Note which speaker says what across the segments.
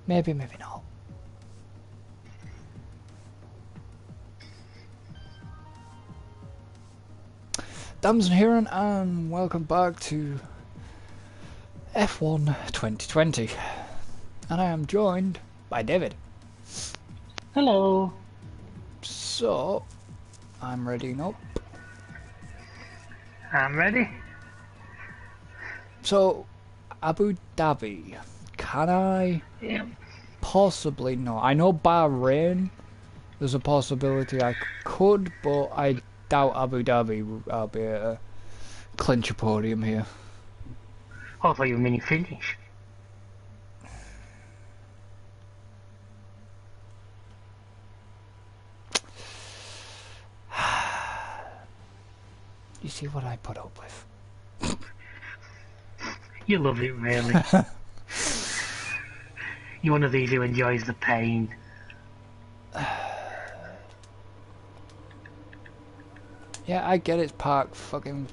Speaker 1: Maybe, maybe not. Dames and Heren, and welcome back to F1 2020. And I am joined by David.
Speaker 2: Hello.
Speaker 1: So, I'm ready up.
Speaker 2: I'm ready.
Speaker 1: So, Abu Dhabi. Can I
Speaker 2: Yeah.
Speaker 1: possibly not? I know Bahrain, there's a possibility I could, but I doubt Abu Dhabi I'll be able to clinch a podium here.
Speaker 2: Oh, I thought you mean finish.
Speaker 1: You see what I put up with?
Speaker 2: You love it, really. You're one of these who enjoys the pain.
Speaker 1: Yeah, I get it's park fucking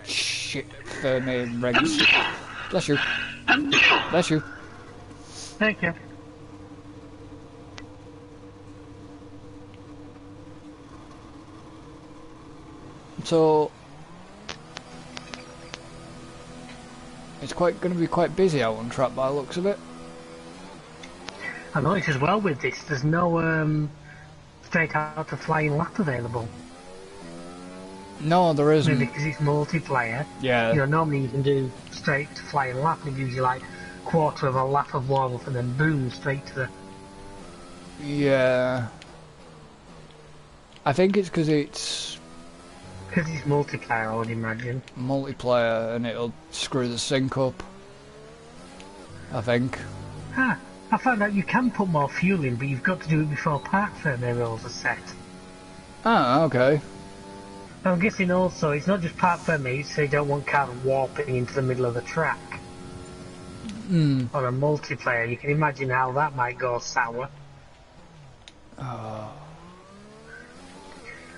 Speaker 1: shit for me regs. Bless you. Bless you.
Speaker 2: Thank you.
Speaker 1: So it's going to be quite busy out on track by the looks of it.
Speaker 2: I noticed as well with this, there's no straight out to flying lap available.
Speaker 1: No, there isn't.
Speaker 2: Maybe because it's multiplayer.
Speaker 1: Yeah.
Speaker 2: You know, normally you can do straight to flying lap and it gives you like quarter of a lap of warm-up and then boom, straight to the...
Speaker 1: Yeah. I think it's because it's
Speaker 2: Because it's multiplayer, I would imagine.
Speaker 1: multiplayer and it'll screw the sync up. I think.
Speaker 2: Ah, I found out you can put more fuel in, but you've got to do it before park firmware rules are set.
Speaker 1: Ah, okay.
Speaker 2: I'm guessing also it's not just park firmware, so you don't want cars warping into the middle of the track.
Speaker 1: Hmm.
Speaker 2: On a multiplayer, you can imagine how that might go sour.
Speaker 1: Oh.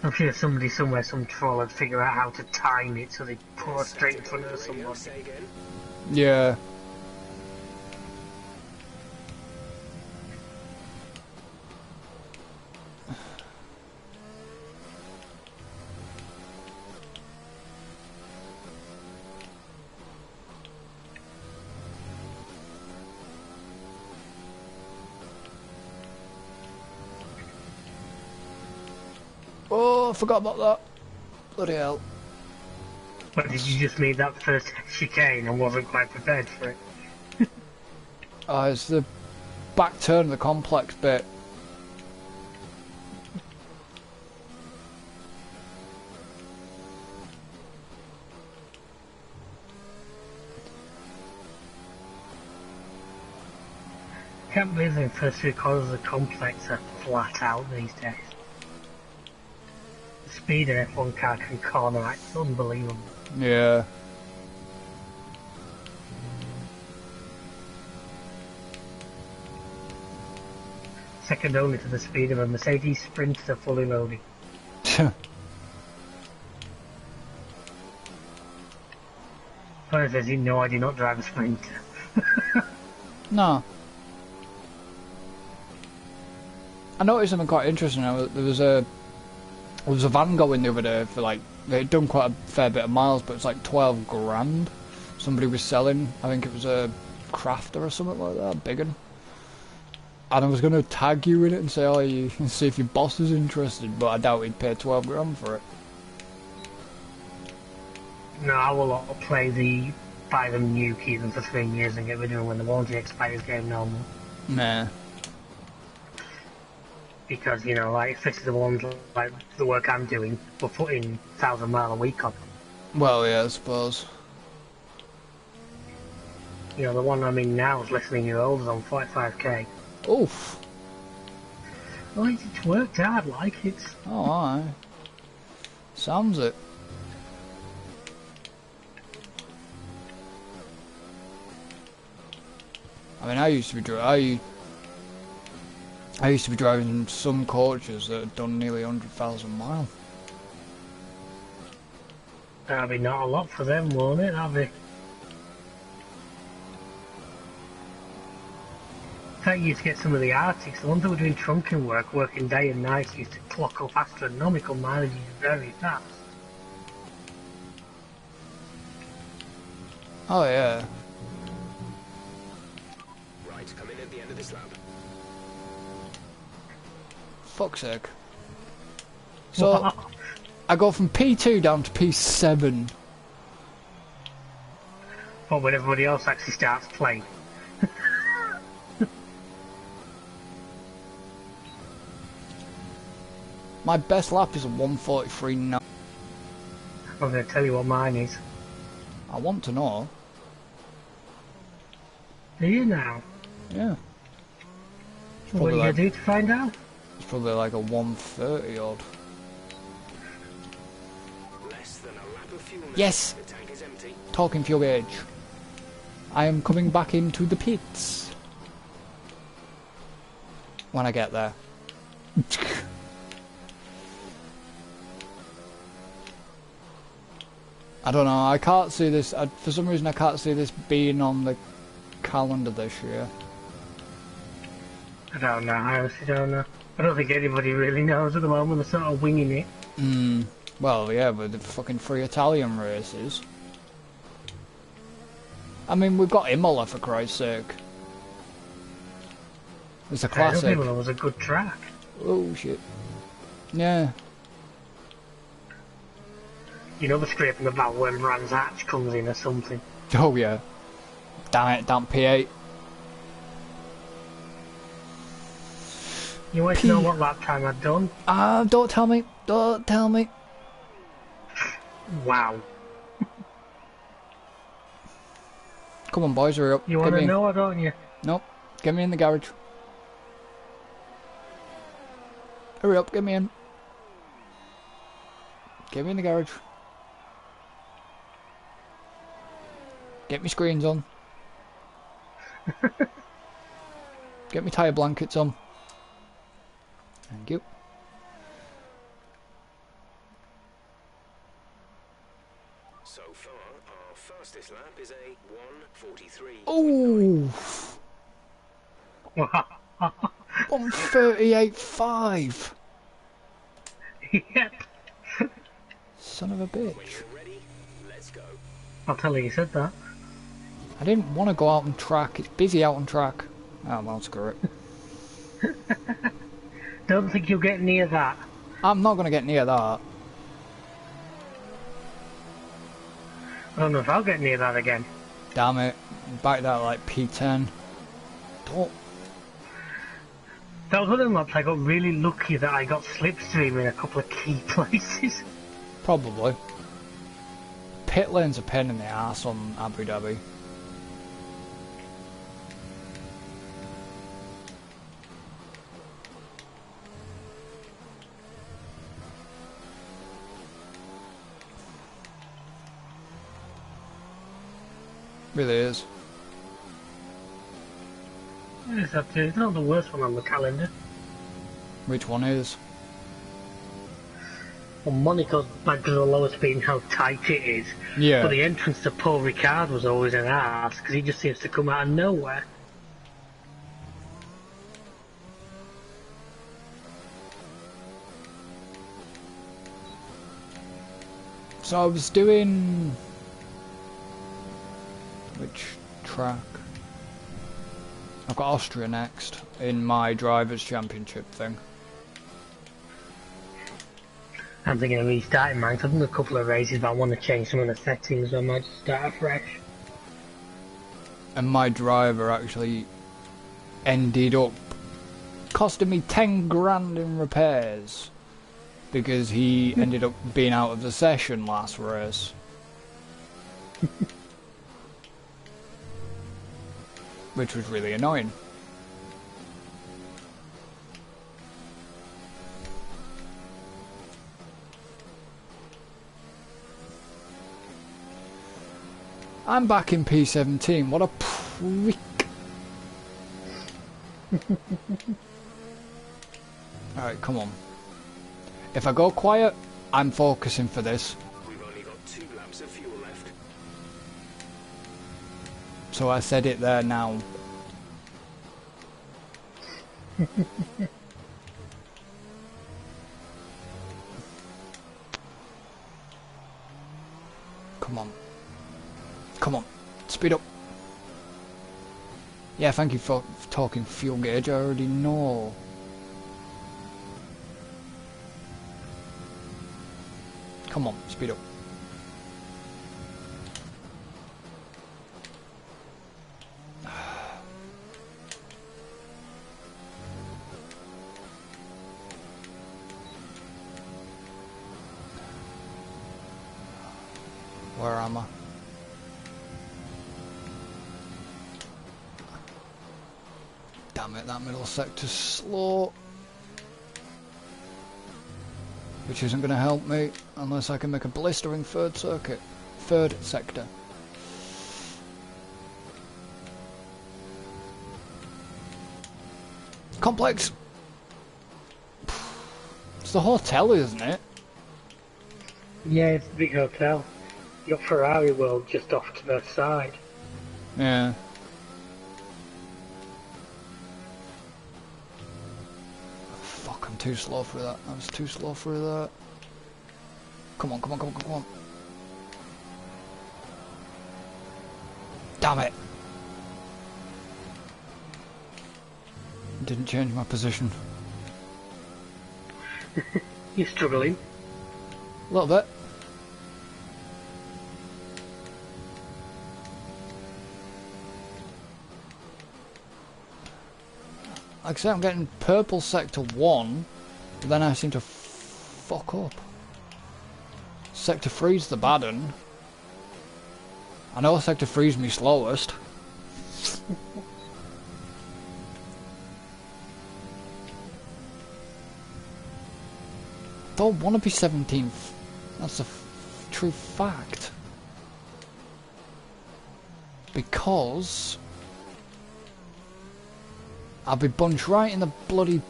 Speaker 2: I'm sure somebody somewhere, some troll, would figure out how to time it so they pour straight in front of someone.
Speaker 1: Yeah. Oh, I forgot about that. Bloody hell.
Speaker 2: But did you just mean that first chicane and wasn't quite prepared for it?
Speaker 1: Oh, it's the back turn of the complex bit.
Speaker 2: Can't believe the first three quarters of the complex are flat out these days. The speed an F1 car can corner, it's unbelievable.
Speaker 1: Yeah.
Speaker 2: Second only to the speed of a Mercedes Sprinter fully loaded. Honestly, no, I do not drive a Sprinter.
Speaker 1: No. I noticed something quite interesting. There was a van going the other day for like, they'd done quite a fair bit of miles, but it's like 12 grand. Somebody was selling, I think it was a crafter or something like that, big one. And I was going to tag you in it and say, oh, you can see if your boss is interested, but I doubt he'd pay 12 grand for it.
Speaker 2: No, I will not play the buy them new, keep them for 3 years and get rid of them when the warranty expires game normal.
Speaker 1: Nah.
Speaker 2: Because, you know, like, especially the ones like the work I'm doing, we're putting 1,000 mile a week on.
Speaker 1: Well, yeah, I suppose.
Speaker 2: You know, the one I'm in now is less than a year old, is on 45k.
Speaker 1: Oof.
Speaker 2: Well, it's worked out, like it.
Speaker 1: Oh, aye. Sounds it. I mean, I used to be driving some coaches that had done nearly 100,000 miles.
Speaker 2: That'll be not a lot for them, won't it? That'll be... fact, you used to get some of the Arctics, the ones that were doing trunking work, working day and night, used to clock up astronomical mileage very fast.
Speaker 1: Oh yeah.
Speaker 3: Right, come in at the end of this lap.
Speaker 1: Fuck's sake. So, I go from P2 down to P7.
Speaker 2: But when everybody else actually starts playing.
Speaker 1: My best lap is a 1:43.9.
Speaker 2: I'm going to tell you what mine is.
Speaker 1: I want to know.
Speaker 2: Do you now?
Speaker 1: Yeah.
Speaker 2: What are you going to do to find out?
Speaker 1: It's probably like a 1:30 odd.
Speaker 3: Less than a lap of fuel now.
Speaker 1: Yes!
Speaker 3: The tank is empty.
Speaker 1: Talking fuel gauge. I am coming back into the pits. When I get there. I don't know, I can't see this, for some reason I can't see this being on the calendar this year.
Speaker 2: I don't know, I honestly don't know. I don't think anybody really knows at the moment, they're sort of winging it.
Speaker 1: Well, yeah, with the fucking 3 Italian races. I mean, we've got Imola, for Christ's sake. It's a classic.
Speaker 2: Imola was a good track.
Speaker 1: Oh, shit. Yeah.
Speaker 2: You know the scraping about when Brands Hatch comes in or something.
Speaker 1: Oh, yeah. Damn it, damn P8.
Speaker 2: You want to know what lap time I'd done?
Speaker 1: Don't tell me. Don't tell me.
Speaker 2: Wow.
Speaker 1: Come on, boys, hurry up.
Speaker 2: You want to know or don't you?
Speaker 1: Nope. Get me in the garage. Hurry up, get me in. Get me in the garage. Get me screens on. Get me tyre blankets on. Thank you.
Speaker 3: So far, our fastest lap is a 1:43.
Speaker 1: Ooh. 1:38.5.
Speaker 2: Yep.
Speaker 1: Son of a bitch.
Speaker 3: When you're ready, let's go.
Speaker 2: I'll tell you, you said that.
Speaker 1: I didn't want to go out on track. It's busy out on track. Oh, well, screw it.
Speaker 2: Don't think you'll get near that.
Speaker 1: I'm not going to get near that.
Speaker 2: I don't know if I'll get near that again.
Speaker 1: Damn it. Back that like P10. Don't.
Speaker 2: That was one of them laps I got really lucky that I got slipstream in a couple of key places.
Speaker 1: Probably. Pit lane's a pain in the ass on Abu Dhabi. Really is.
Speaker 2: It's not the worst one on the calendar.
Speaker 1: Which one is?
Speaker 2: Well, Monaco's back to the lowest being how tight it is.
Speaker 1: Yeah.
Speaker 2: But the entrance to Paul Ricard was always an arse because he just seems to come out of nowhere.
Speaker 1: So I was doing... Which track? I've got Austria next in my Drivers' Championship thing.
Speaker 2: I'm thinking of restarting mine. 'Cause I've done a couple of races, but I want to change some of the settings, so I might just start afresh.
Speaker 1: And my driver actually ended up costing me 10 grand in repairs because he ended up being out of the session last race. Which was really annoying. I'm back in P17. What a prick. Alright, come on. If I go quiet, I'm focusing for this.
Speaker 3: We've only got 2 laps of fuel left.
Speaker 1: So I said it there now. Come on. Come on. Speed up. Yeah, thank you for talking fuel gauge. I already know. Come on, speed up. Where am I? Damn it, that middle sector's slow. Which isn't going to help me unless I can make a blistering third sector. Complex! It's the hotel, isn't it?
Speaker 2: Yeah, it's a big hotel. Your Ferrari World just off to the side.
Speaker 1: Yeah. Fuck, I'm too slow for that. I was too slow for that. Come on, come on, come on, come on. Damn it! Didn't change my position.
Speaker 2: You're struggling.
Speaker 1: A little bit. Like I say, I'm getting purple sector 1, but then I seem to fuck up. Sector 3's the bad one. I know sector 3's me slowest. Don't want to be 17th. That's a true fact. Because I'll be bunched right in the bloody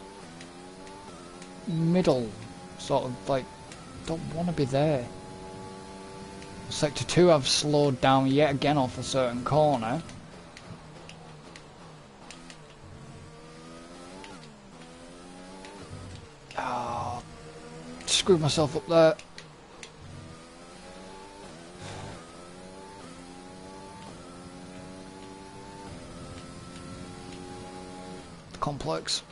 Speaker 1: middle, sort of like, don't want to be there. Sector 2 I've slowed down yet again off a certain corner. Oh, screwed myself up there. Complex.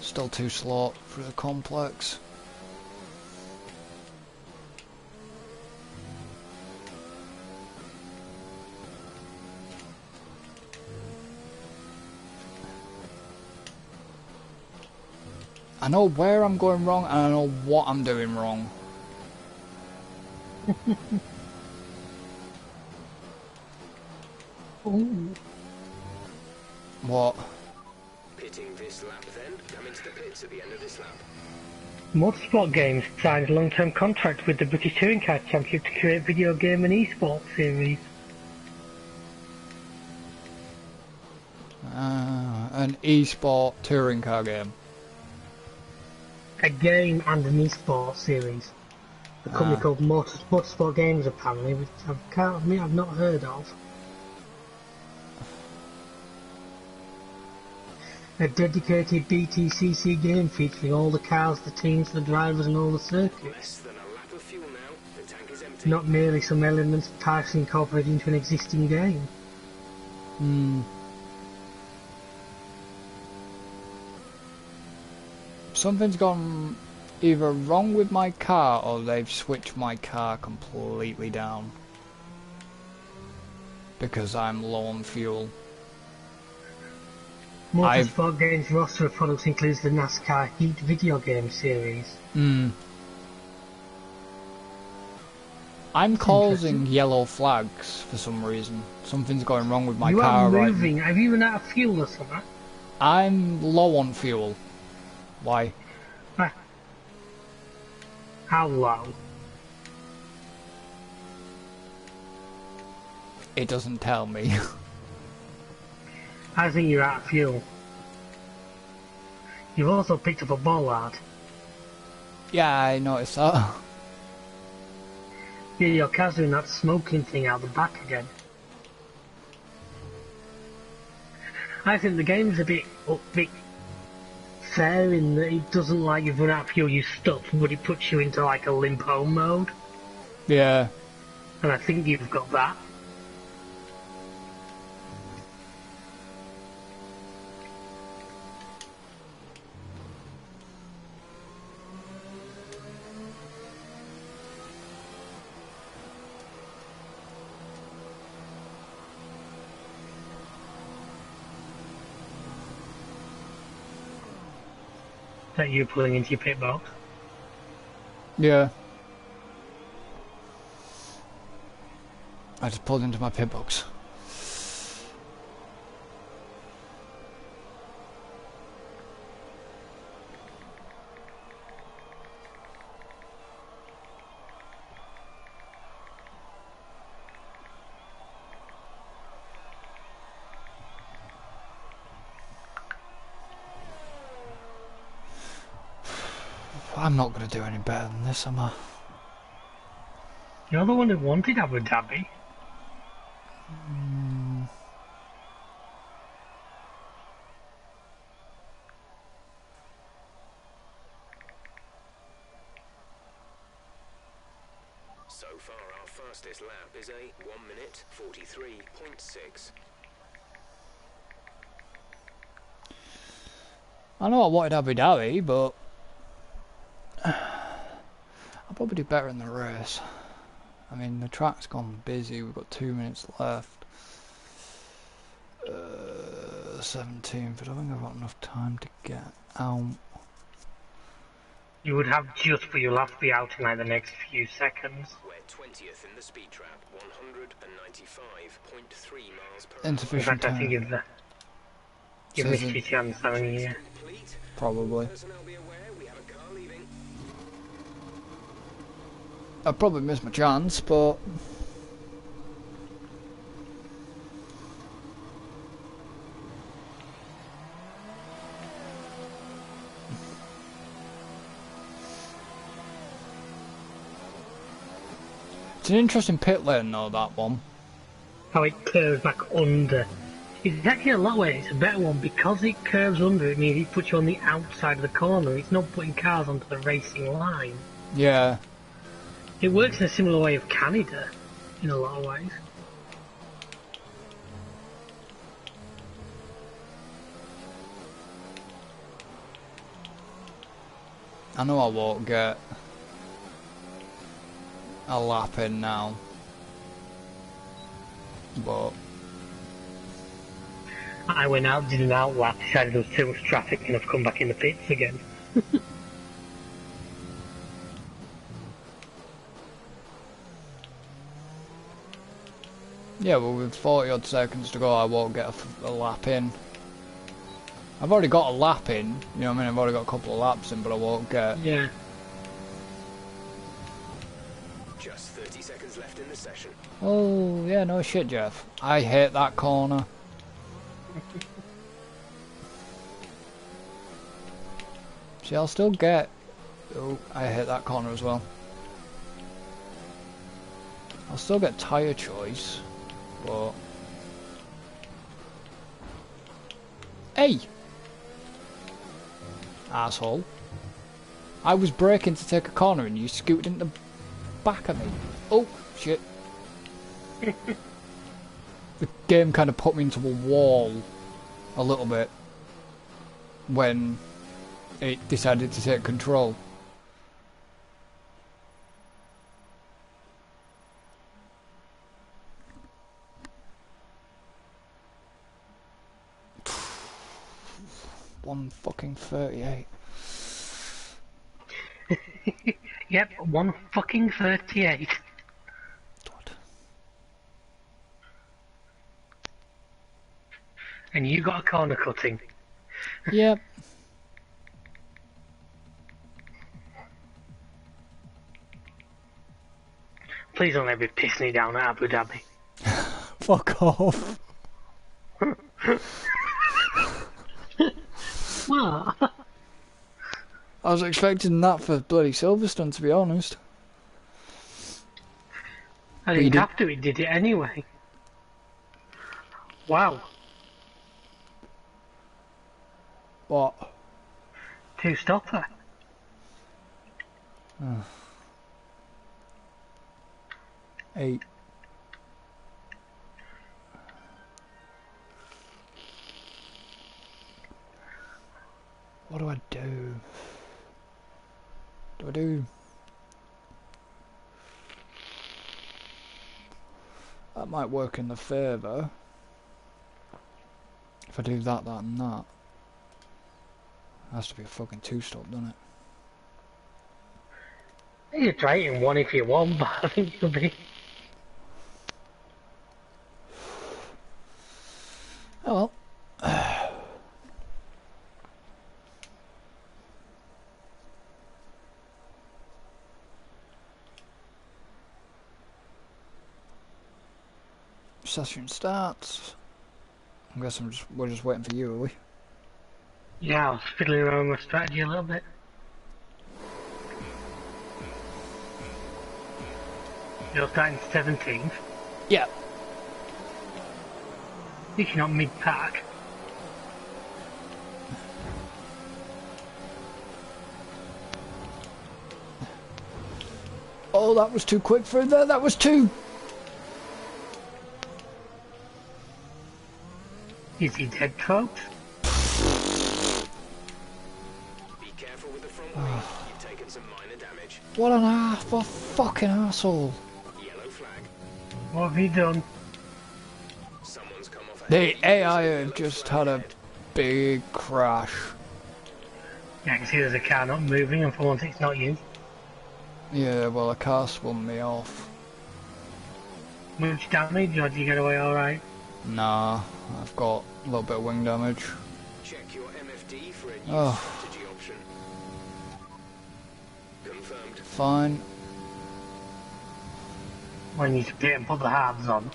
Speaker 1: Still too slow for the complex. I know where I'm going wrong and I know what I'm doing wrong.
Speaker 2: Ooh.
Speaker 1: What?
Speaker 3: Pitting this lap then. Come into the pits at the end of this lap.
Speaker 2: Motorsport Games signed a long-term contract with the British Touring Car Championship to create video game and esports series.
Speaker 1: An esport touring car game.
Speaker 2: A game and an esports series. A company called Motorsport Games apparently, which I can't admit I've not heard of. A dedicated BTCC game featuring all the cars, the teams, the drivers and all the circuits.
Speaker 3: Less than a lap of fuel now. The tank is empty.
Speaker 2: Not merely some elements partially incorporated into an existing game.
Speaker 1: Something's gone either wrong with my car or they've switched my car completely down. Because I'm low on fuel.
Speaker 2: Motorsport Games' roster of products includes the NASCAR Heat video game series.
Speaker 1: I'm causing yellow flags for some reason. Something's going wrong with my
Speaker 2: You
Speaker 1: car
Speaker 2: are
Speaker 1: right
Speaker 2: moving. Have you run out of fuel or something?
Speaker 1: I'm low on fuel. Why?
Speaker 2: How low?
Speaker 1: It doesn't tell me.
Speaker 2: I think you're out of fuel. You've also picked up a bollard.
Speaker 1: Yeah, I noticed that.
Speaker 2: Yeah, your car's doing that smoking thing out the back again. I think the game's a bit fair in that it doesn't like you've run out of fuel, you stop, but it puts you into like a limp home mode.
Speaker 1: Yeah.
Speaker 2: And I think you've got that. That you're pulling into your pit box.
Speaker 1: Yeah. I just pulled into my pit box. I'm not going to do any better than this, am I?
Speaker 2: You're the one who wanted Abu Dhabi.
Speaker 3: So far, our fastest lap is a 1 minute 43.6.
Speaker 1: I know I wanted Abu Dhabi, but I'll probably do better in the race. I mean, the track's gone busy. We've got 2 minutes left. 17th, but I don't think I've got enough time to get out.
Speaker 2: You would have just, but you'll have to be out in like the next few seconds.
Speaker 3: We're 20th in the speed trap, 195.3 miles per
Speaker 2: In
Speaker 1: Insufficient
Speaker 2: fact, I think
Speaker 1: time.
Speaker 2: you've missed your chance, haven't you?
Speaker 3: hour. Complete.
Speaker 1: Probably.
Speaker 3: Personnel be aware, we have a car leaving.
Speaker 1: I probably missed my chance, but it's an interesting pit lane though, that one.
Speaker 2: How it curves back under. It's actually a lot way, it's a better one because it curves under. It means it puts you on the outside of the corner. It's not putting cars onto the racing line.
Speaker 1: Yeah.
Speaker 2: It works in a similar way of Canada, in a lot of ways.
Speaker 1: I know I won't get a lap in now, but
Speaker 2: I went out, did an outlap, decided there was too much traffic and I've come back in the pits again.
Speaker 1: yeah, well with 40 odd seconds to go I won't get a lap in. I've already got a lap in, you know what I mean, I've already got a couple of laps in, but I won't get...
Speaker 2: Yeah.
Speaker 3: Just 30 seconds left in the session.
Speaker 1: Oh, yeah, no shit, Jeff. I hate that corner. See, I'll still get... Oh, I hate that corner as well. I'll still get tyre choice, but... Hey! Asshole. I was braking to take a corner and you scooted into the back of me. Oh, shit. The game kind of put me into a wall a little bit when it decided to take control. One fucking 38.
Speaker 2: Yep, 1:38.
Speaker 1: God.
Speaker 2: And you got a corner cutting.
Speaker 1: Yep.
Speaker 2: Please don't let me piss me down at Abu Dhabi.
Speaker 1: Fuck off.
Speaker 2: What?
Speaker 1: I was expecting that for bloody Silverstone, to be honest.
Speaker 2: I
Speaker 1: you
Speaker 2: didn't
Speaker 1: did-
Speaker 2: have to, it did it anyway. Wow.
Speaker 1: What?
Speaker 2: Two-stopper.
Speaker 1: Oh. 8. What do I do? Do I do? That might work in the favour. If I do that, that and that. It has to be a fucking two-stop, doesn't it?
Speaker 2: You could try it in one if you want, but I think you'll be...
Speaker 1: Oh well. Session starts. I guess we're just waiting for you, are we?
Speaker 2: Yeah, I was fiddling around with strategy a little bit. You're starting 17th.
Speaker 1: Yeah.
Speaker 2: At least you're not mid-pack.
Speaker 1: Oh, that was too quick for there. That was too.
Speaker 2: Is he dead, folks?
Speaker 3: Be careful with the front wing. You've taken some minor damage.
Speaker 1: What an ass! What a fucking asshole!
Speaker 3: Yellow flag.
Speaker 2: What have you done?
Speaker 3: Someone's come off
Speaker 1: The AI have just had a big crash.
Speaker 2: Yeah, I can see there's a car not moving, and for once it's not you.
Speaker 1: Yeah, well, a car spun me off.
Speaker 2: Much damage, or did you get away alright?
Speaker 1: Nah, I've got a little bit of wing damage.
Speaker 3: Check your MFD for a new
Speaker 1: Oh.
Speaker 3: strategy option. Confirmed.
Speaker 1: Fine.
Speaker 2: When you spit and put the halves on.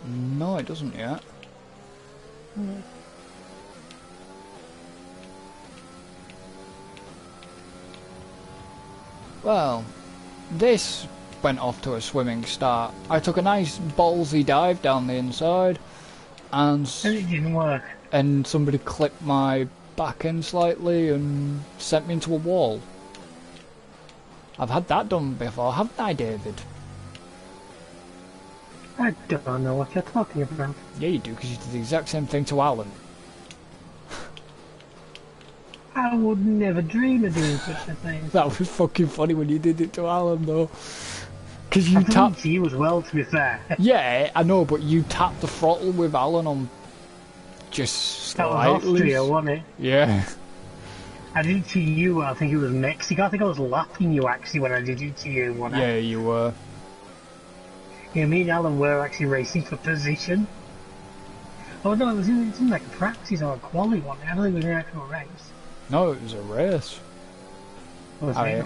Speaker 1: No, it doesn't yet. Well, this went off to a swimming start. I took a nice ballsy dive down the inside, and
Speaker 2: It didn't work.
Speaker 1: somebody clipped my back end slightly and sent me into a wall. I've had that done before, haven't I, David?
Speaker 2: I don't know what you're talking about.
Speaker 1: Yeah, you do, because you did the exact same thing to Alan.
Speaker 2: I would never dream of doing such a thing.
Speaker 1: That was fucking funny when you did it to Alan, though. Because you
Speaker 2: I've done
Speaker 1: tapped...
Speaker 2: it to you as well, to be fair.
Speaker 1: Yeah, I know, but you tapped the throttle with Alan on just
Speaker 2: That was
Speaker 1: slightly.
Speaker 2: Austria, wasn't it?
Speaker 1: Yeah.
Speaker 2: I did it to you, I think it was Mexico. I think I was lapping you actually when I did it to you. Wasn't I?
Speaker 1: Yeah, you were.
Speaker 2: Yeah, me and Alan were actually racing for position. Oh no, it was in like a practice or a quali one. I don't think it was an actual race.
Speaker 1: No, it was a race.
Speaker 2: Was
Speaker 1: I
Speaker 2: it?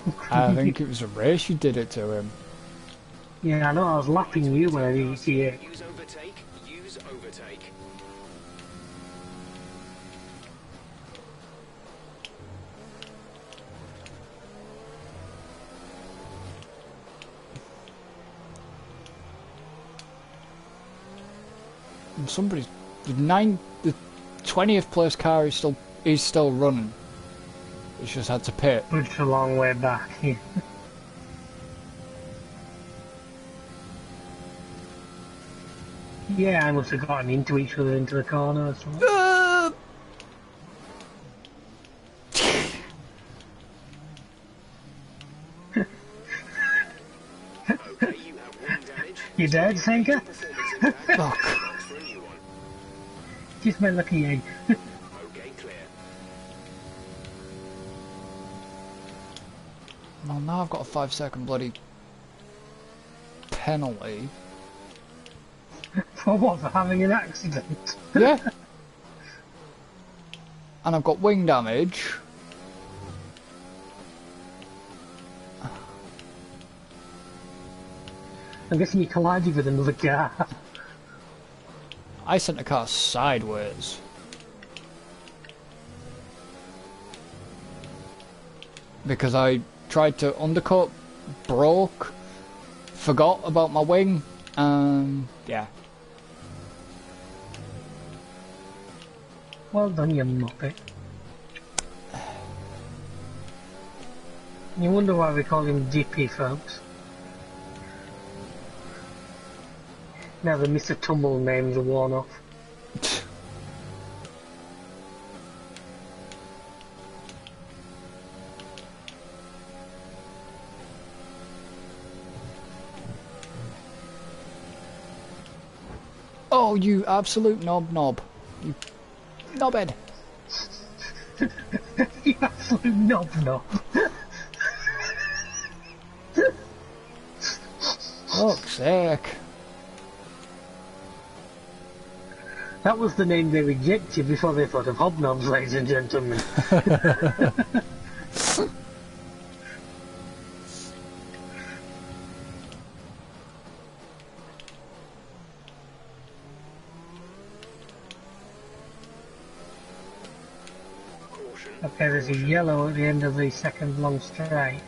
Speaker 1: think it was a race you did it to him.
Speaker 2: Yeah, I know, I was lapping you when I did it to you.
Speaker 3: Use overtake. Use overtake.
Speaker 1: And somebody's... The 20th place car is still running. It's just had to pit.
Speaker 2: But it's a long way back. Yeah. Yeah, I must have gotten into each other into the corner or something.
Speaker 3: Okay, you have one damage.
Speaker 2: You dead, Senka?
Speaker 1: Fuck.
Speaker 3: For a new one.
Speaker 2: Just my lucky egg.
Speaker 3: Okay, clear.
Speaker 1: Well, now I've got a 5-second bloody penalty.
Speaker 2: For what? For having an accident?
Speaker 1: Yeah. And I've got wing damage.
Speaker 2: I'm guessing you collided with another car.
Speaker 1: I sent the car sideways. Because I tried to undercut, broke, forgot about my wing, and yeah.
Speaker 2: Well done, you muppet. You wonder why we call him Dippy, folks. Now the Mr. Tumble names are worn off.
Speaker 1: Oh, you absolute knob. You knobhead.
Speaker 2: You absolute knob.
Speaker 1: Fuck's sake.
Speaker 2: That was the name they rejected before they thought of hobnobs, ladies and gentlemen. Okay, there's a yellow at the end of the second long straight.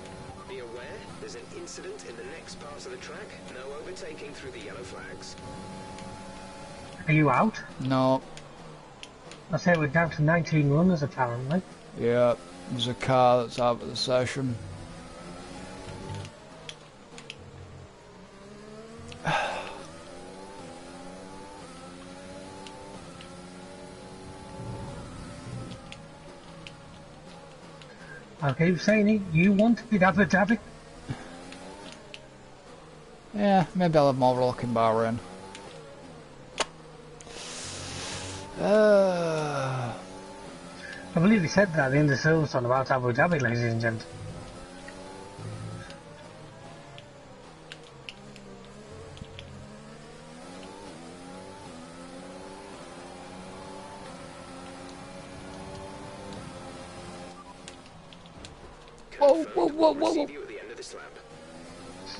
Speaker 3: Be aware, there's an incident in the next part of the track. No overtaking through the yellow flags.
Speaker 2: Are you out?
Speaker 1: No.
Speaker 2: I say we're down to 19 runners apparently.
Speaker 1: Yeah, there's a car that's out of the session.
Speaker 2: I keep saying it, you wanted Abu Dhabi.
Speaker 1: Yeah, maybe I'll have more looking bar in.
Speaker 2: I believe he said that at the end of Silverstone about Abu Dhabi, ladies and gentlemen.
Speaker 1: Whoa.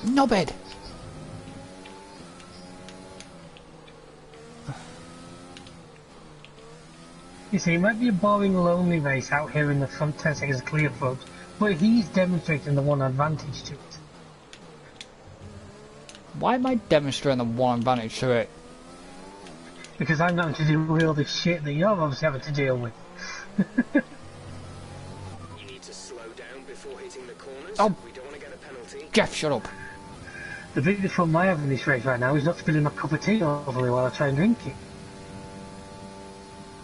Speaker 1: Knobhead.
Speaker 2: You see, it might be a boring, lonely race out here in the front 10 seconds clear, folks, but he's demonstrating the one advantage to it.
Speaker 1: Why am I demonstrating the one advantage to it?
Speaker 2: Because I'm having to deal with all this shit that you're obviously having to deal with.
Speaker 3: You need to slow down before hitting the corners.
Speaker 1: Oh.
Speaker 3: We don't want to get a penalty.
Speaker 1: Jeff, shut up.
Speaker 2: The biggest problem I have in this race right now is not spilling my cup of tea over me while I try and drink it.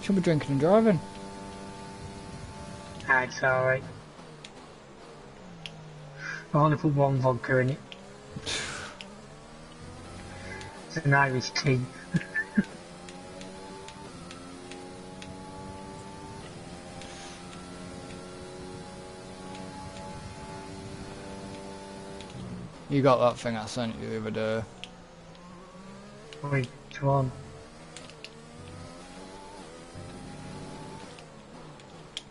Speaker 1: Shouldn't be drinking and driving.
Speaker 2: Ah, it's alright. I've only put one vodka in it. It's an Irish tea.
Speaker 1: You got that thing I sent you the other day.
Speaker 2: Which one?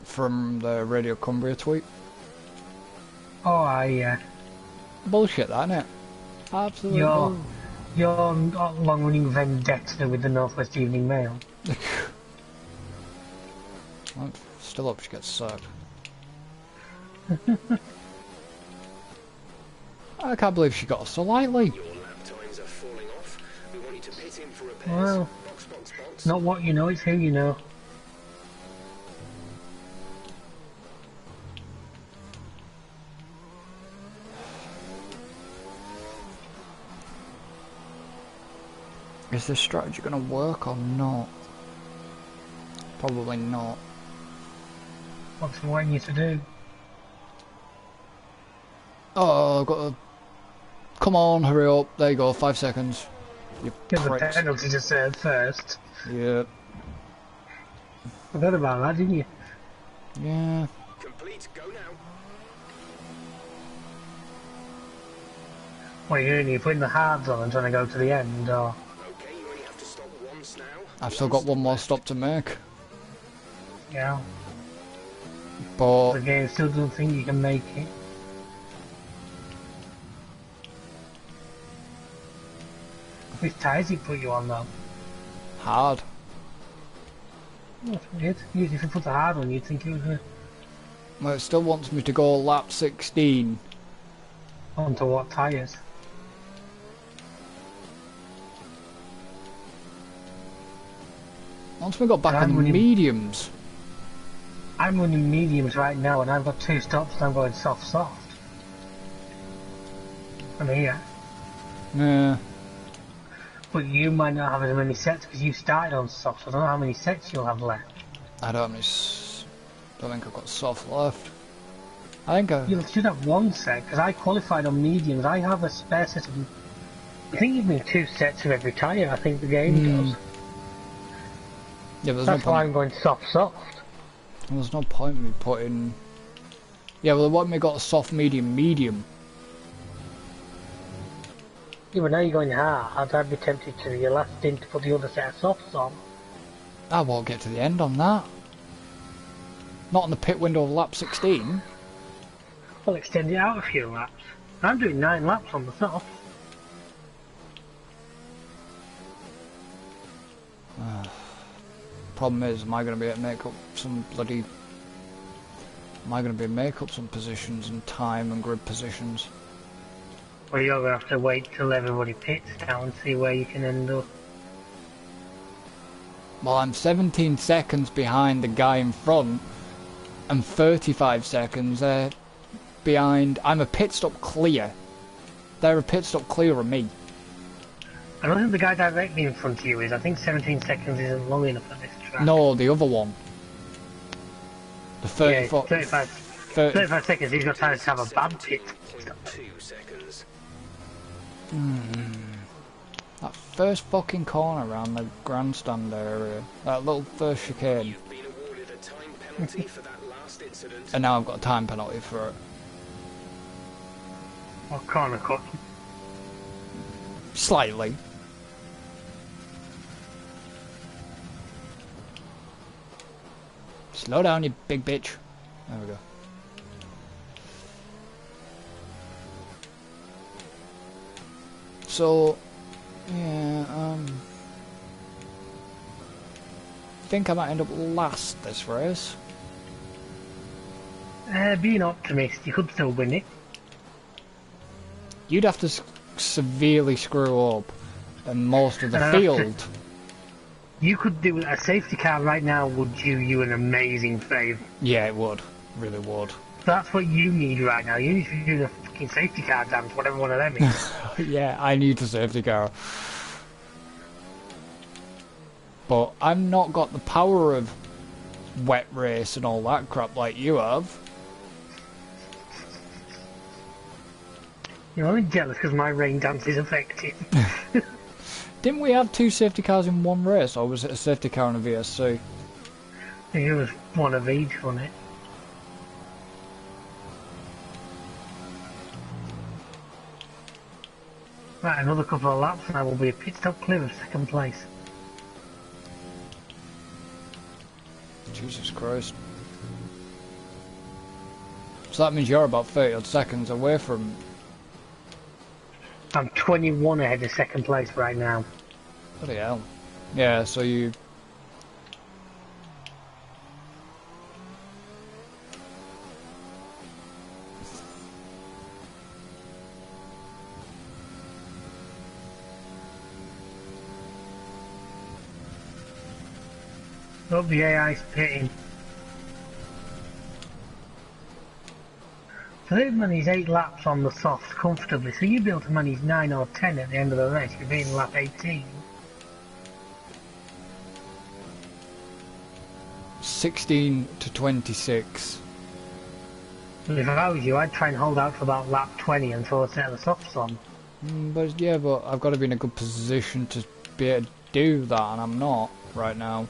Speaker 1: From the Radio Cumbria tweet.
Speaker 2: Oh, yeah.
Speaker 1: Bullshit, that, innit? Absolutely.
Speaker 2: Your long-running vendetta with the Northwest Evening Mail.
Speaker 1: Well, still up, she gets sacked. I can't believe she got us so lightly.
Speaker 3: Your lap times are falling off. We want you to pit in for repairs.
Speaker 2: Well,
Speaker 3: Box.
Speaker 2: not what you know, it's who you know.
Speaker 1: Is this strategy going to work or not? Probably not.
Speaker 2: What's he wanting you to do?
Speaker 1: Oh, I've got to... Come on, hurry up. There you go, 5 seconds. You
Speaker 2: Get the
Speaker 1: pricks.
Speaker 2: penalty to serve first.
Speaker 1: Yeah.
Speaker 2: Forgot about that, didn't you?
Speaker 1: Yeah.
Speaker 3: Complete. Go now.
Speaker 2: What are you doing? Are you putting the hards on and trying to go to the end, or...?
Speaker 3: Okay, you only have to stop once now.
Speaker 1: I've still got one more stop to make.
Speaker 2: Yeah.
Speaker 1: But...
Speaker 2: The game still doesn't think you can make it. Which tyres he put you on, though?
Speaker 1: Hard.
Speaker 2: Oh, that's weird. Usually if you put the hard on, you'd think it was
Speaker 1: Well, it still wants me to go lap 16.
Speaker 2: onto what tyres?
Speaker 1: Once we got back
Speaker 2: And
Speaker 1: on
Speaker 2: I'm
Speaker 1: the
Speaker 2: running-
Speaker 1: mediums.
Speaker 2: I'm running mediums right now, and I've got 2 stops, and I'm going soft. I'm here.
Speaker 1: Yeah.
Speaker 2: But you might not have as many sets because you started on soft, so I don't know how many sets you'll have left.
Speaker 1: I don't don't think I've got soft left. I think
Speaker 2: You should have 1 set, because I qualified on mediums. I have a spare set of... I think you need 2 sets of every tyre, I think the game does.
Speaker 1: Yeah, but
Speaker 2: That's why I'm going soft.
Speaker 1: there's no point in me putting... Yeah, well, what me got a soft, medium.
Speaker 2: Yeah, but now you're going hard, I'd be tempted to your last stint to put the other set of softs on.
Speaker 1: I won't get to the end on that. Not on the pit window of lap 16.
Speaker 2: I'll extend it out a few laps. I'm doing 9 laps on the softs.
Speaker 1: Problem is, am I going to be able to make up some bloody... Am I going to be able to make up some positions and time and grid positions?
Speaker 2: Well, you're going to have to wait till everybody pits down and see where you can end up.
Speaker 1: Well, I'm 17 seconds behind the guy in front and 35 seconds behind... I'm a pit stop clear. They're a pit stop clear of me.
Speaker 2: I don't think the guy directly in front of you is. I think 17 seconds isn't long enough for this track.
Speaker 1: No, the other one. The 34...
Speaker 2: Yeah, 35 seconds, he's got time to have a bad pit.
Speaker 3: 2 seconds.
Speaker 1: That first fucking corner around the grandstand area. That little first chicane.
Speaker 3: You've been awarded a time penalty for that last incident.
Speaker 1: And now I've got a time penalty for it.
Speaker 2: Or corner cut.
Speaker 1: Slightly. Slow down, you big bitch. There we go. So, yeah, I think I might end up last this race.
Speaker 2: Be an optimist, you could still win it.
Speaker 1: You'd have to severely screw up, and most of the
Speaker 2: And I'd have
Speaker 1: field.
Speaker 2: You could do a safety car right now would do you an amazing favour.
Speaker 1: Yeah, it would. Really would.
Speaker 2: That's what you need right now. You need to do the fucking safety car dance, whatever one of them is.
Speaker 1: Yeah, I need the safety car. But I've not got the power of wet race and all that crap like you have.
Speaker 2: You're only jealous because my rain dance is effective.
Speaker 1: Didn't we have 2 safety cars in one race, or was it a safety car and a VSC?
Speaker 2: I think it was one of each, wasn't it? Right, another couple of laps and I will be a pit stop clear of 2nd place.
Speaker 1: Jesus Christ. So that means you're about 30 odd seconds away from...
Speaker 2: I'm 21 ahead of 2nd place right now.
Speaker 1: Bloody hell. Yeah, so you...
Speaker 2: Oh, the AI's pitting. So they've managed 8 laps on the soft comfortably, so you'd be able to manage 9 or 10 at the end of the race. You'd be in lap 18.
Speaker 1: 16 to 26.
Speaker 2: If I was you, I'd try and hold out for about lap 20 until I set the softs on.
Speaker 1: But yeah, but I've got to be in a good position to be able to do that, and I'm not right now.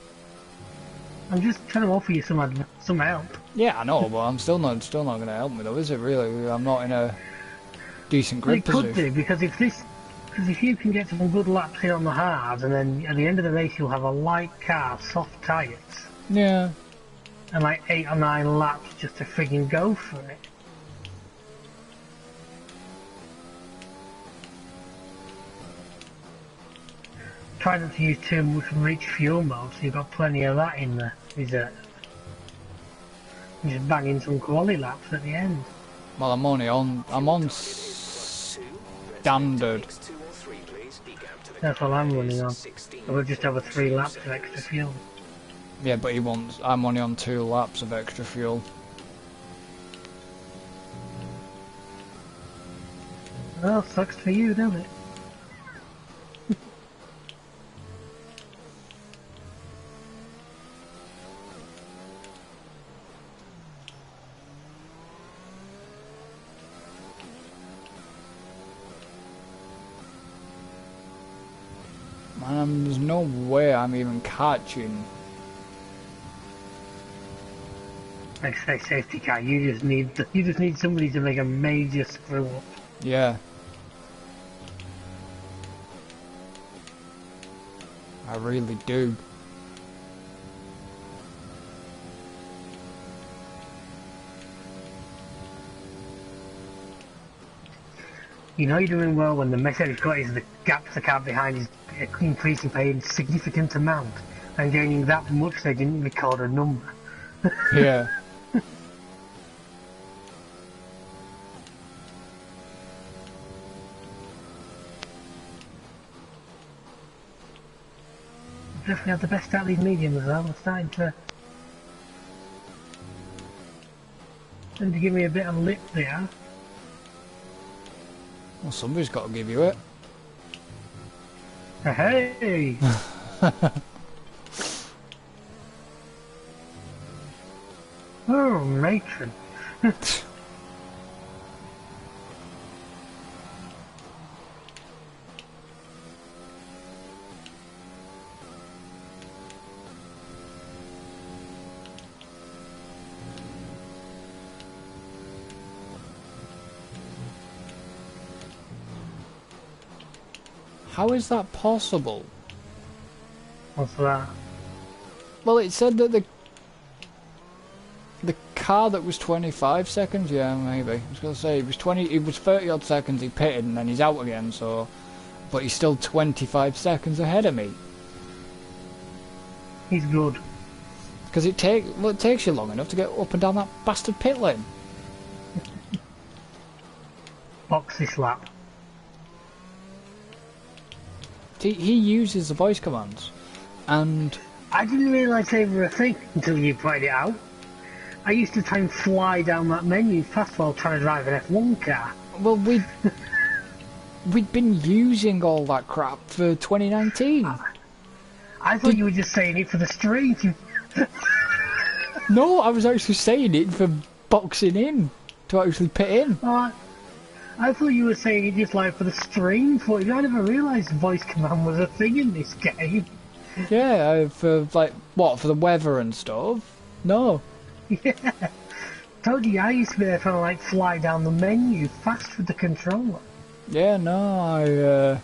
Speaker 2: I'm just trying to offer you some help.
Speaker 1: Yeah, I know, but I'm still not going to help me though, is it really? I'm not in a decent
Speaker 2: Well,
Speaker 1: grid
Speaker 2: it could
Speaker 1: position.
Speaker 2: do, because if you can get some good laps in on the hards, and then at the end of the race you'll have a light car, soft tyres,
Speaker 1: Yeah.
Speaker 2: and like 8 or 9 laps just to frigging go for it. Try not to use too much rich fuel mode, so you've got plenty of that in the reserve. And just bang in some quality laps at the end.
Speaker 1: Well, I'm on standard.
Speaker 3: X2 or 3, please. Decamp to the
Speaker 2: That's all I'm running on.
Speaker 3: car. 16.
Speaker 2: So we'll just have a 3 laps of extra fuel.
Speaker 1: Yeah, but he wants. I'm only on 2 laps of extra fuel.
Speaker 2: Well, sucks for you, doesn't it?
Speaker 1: Man, there's no way I'm even catching.
Speaker 2: Like I say, safety car. You just need somebody to make a major screw up.
Speaker 1: Yeah. I really do.
Speaker 2: You know you're doing well when the message you've got is the gap to the car behind is increasing by a significant amount, and gaining that much they didn't record a number.
Speaker 1: Yeah.
Speaker 2: Definitely have the best out of these mediums as well. I'm starting to give me a bit of lip there.
Speaker 1: Well, somebody's got to give you it.
Speaker 2: Hey! Oh, matron.
Speaker 1: How is that possible?
Speaker 2: What's that?
Speaker 1: Well, it said that the car that was 25 seconds, yeah, maybe. I was gonna say it was 30 odd seconds he pitted and then he's out again, so but he's still 25 seconds ahead of me.
Speaker 2: He's good.
Speaker 1: Because it takes you long enough to get up and down that bastard pit lane.
Speaker 2: Boxy slap.
Speaker 1: He uses the voice commands, and
Speaker 2: I didn't realise they were a thing until you pointed it out. I used to try and fly down that menu fast while trying to drive an F1 car.
Speaker 1: well, we'd been using all that crap for 2019.
Speaker 2: I thought you were just saying it for the street.
Speaker 1: No, I was actually saying it for boxing in, to actually pit in.
Speaker 2: I thought you were saying it just like for the stream footage. I never realised voice command was a thing in this game.
Speaker 1: Yeah, for like, what, for the weather and stuff? No.
Speaker 2: Yeah. Told you, I used to be there trying to like fly down the menu fast with the controller.
Speaker 1: Yeah, no,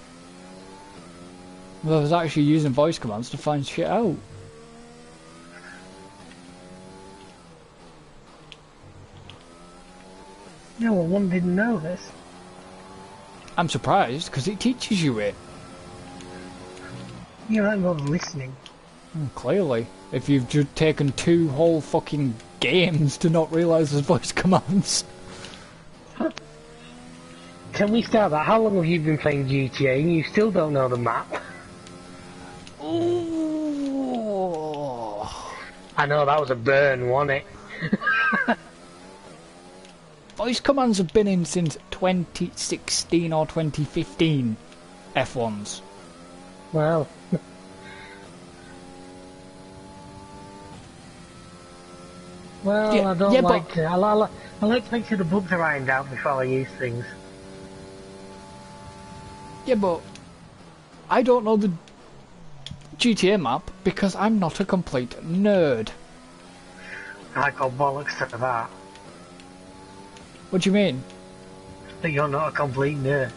Speaker 1: well, I was actually using voice commands to find shit out.
Speaker 2: Yeah, well, one didn't know this.
Speaker 1: I'm surprised, because it teaches you it.
Speaker 2: You're not listening.
Speaker 1: Clearly. If you've just taken 2 whole fucking games to not realise there's voice commands.
Speaker 2: Can we start that? How long have you been playing GTA and you still don't know the map?
Speaker 1: Ooh.
Speaker 2: I know, that was a burn, wasn't it?
Speaker 1: Voice commands have been in since 2016 or 2015. F1s.
Speaker 2: Well. Well,
Speaker 1: Yeah,
Speaker 2: I don't
Speaker 1: yeah,
Speaker 2: like
Speaker 1: but-
Speaker 2: to. I like to make sure the bugs are ironed out before I use things.
Speaker 1: Yeah, but I don't know the GTA map because I'm not a complete nerd.
Speaker 2: I call bollocks to that.
Speaker 1: What do you mean?
Speaker 2: That you're not a complete nerd.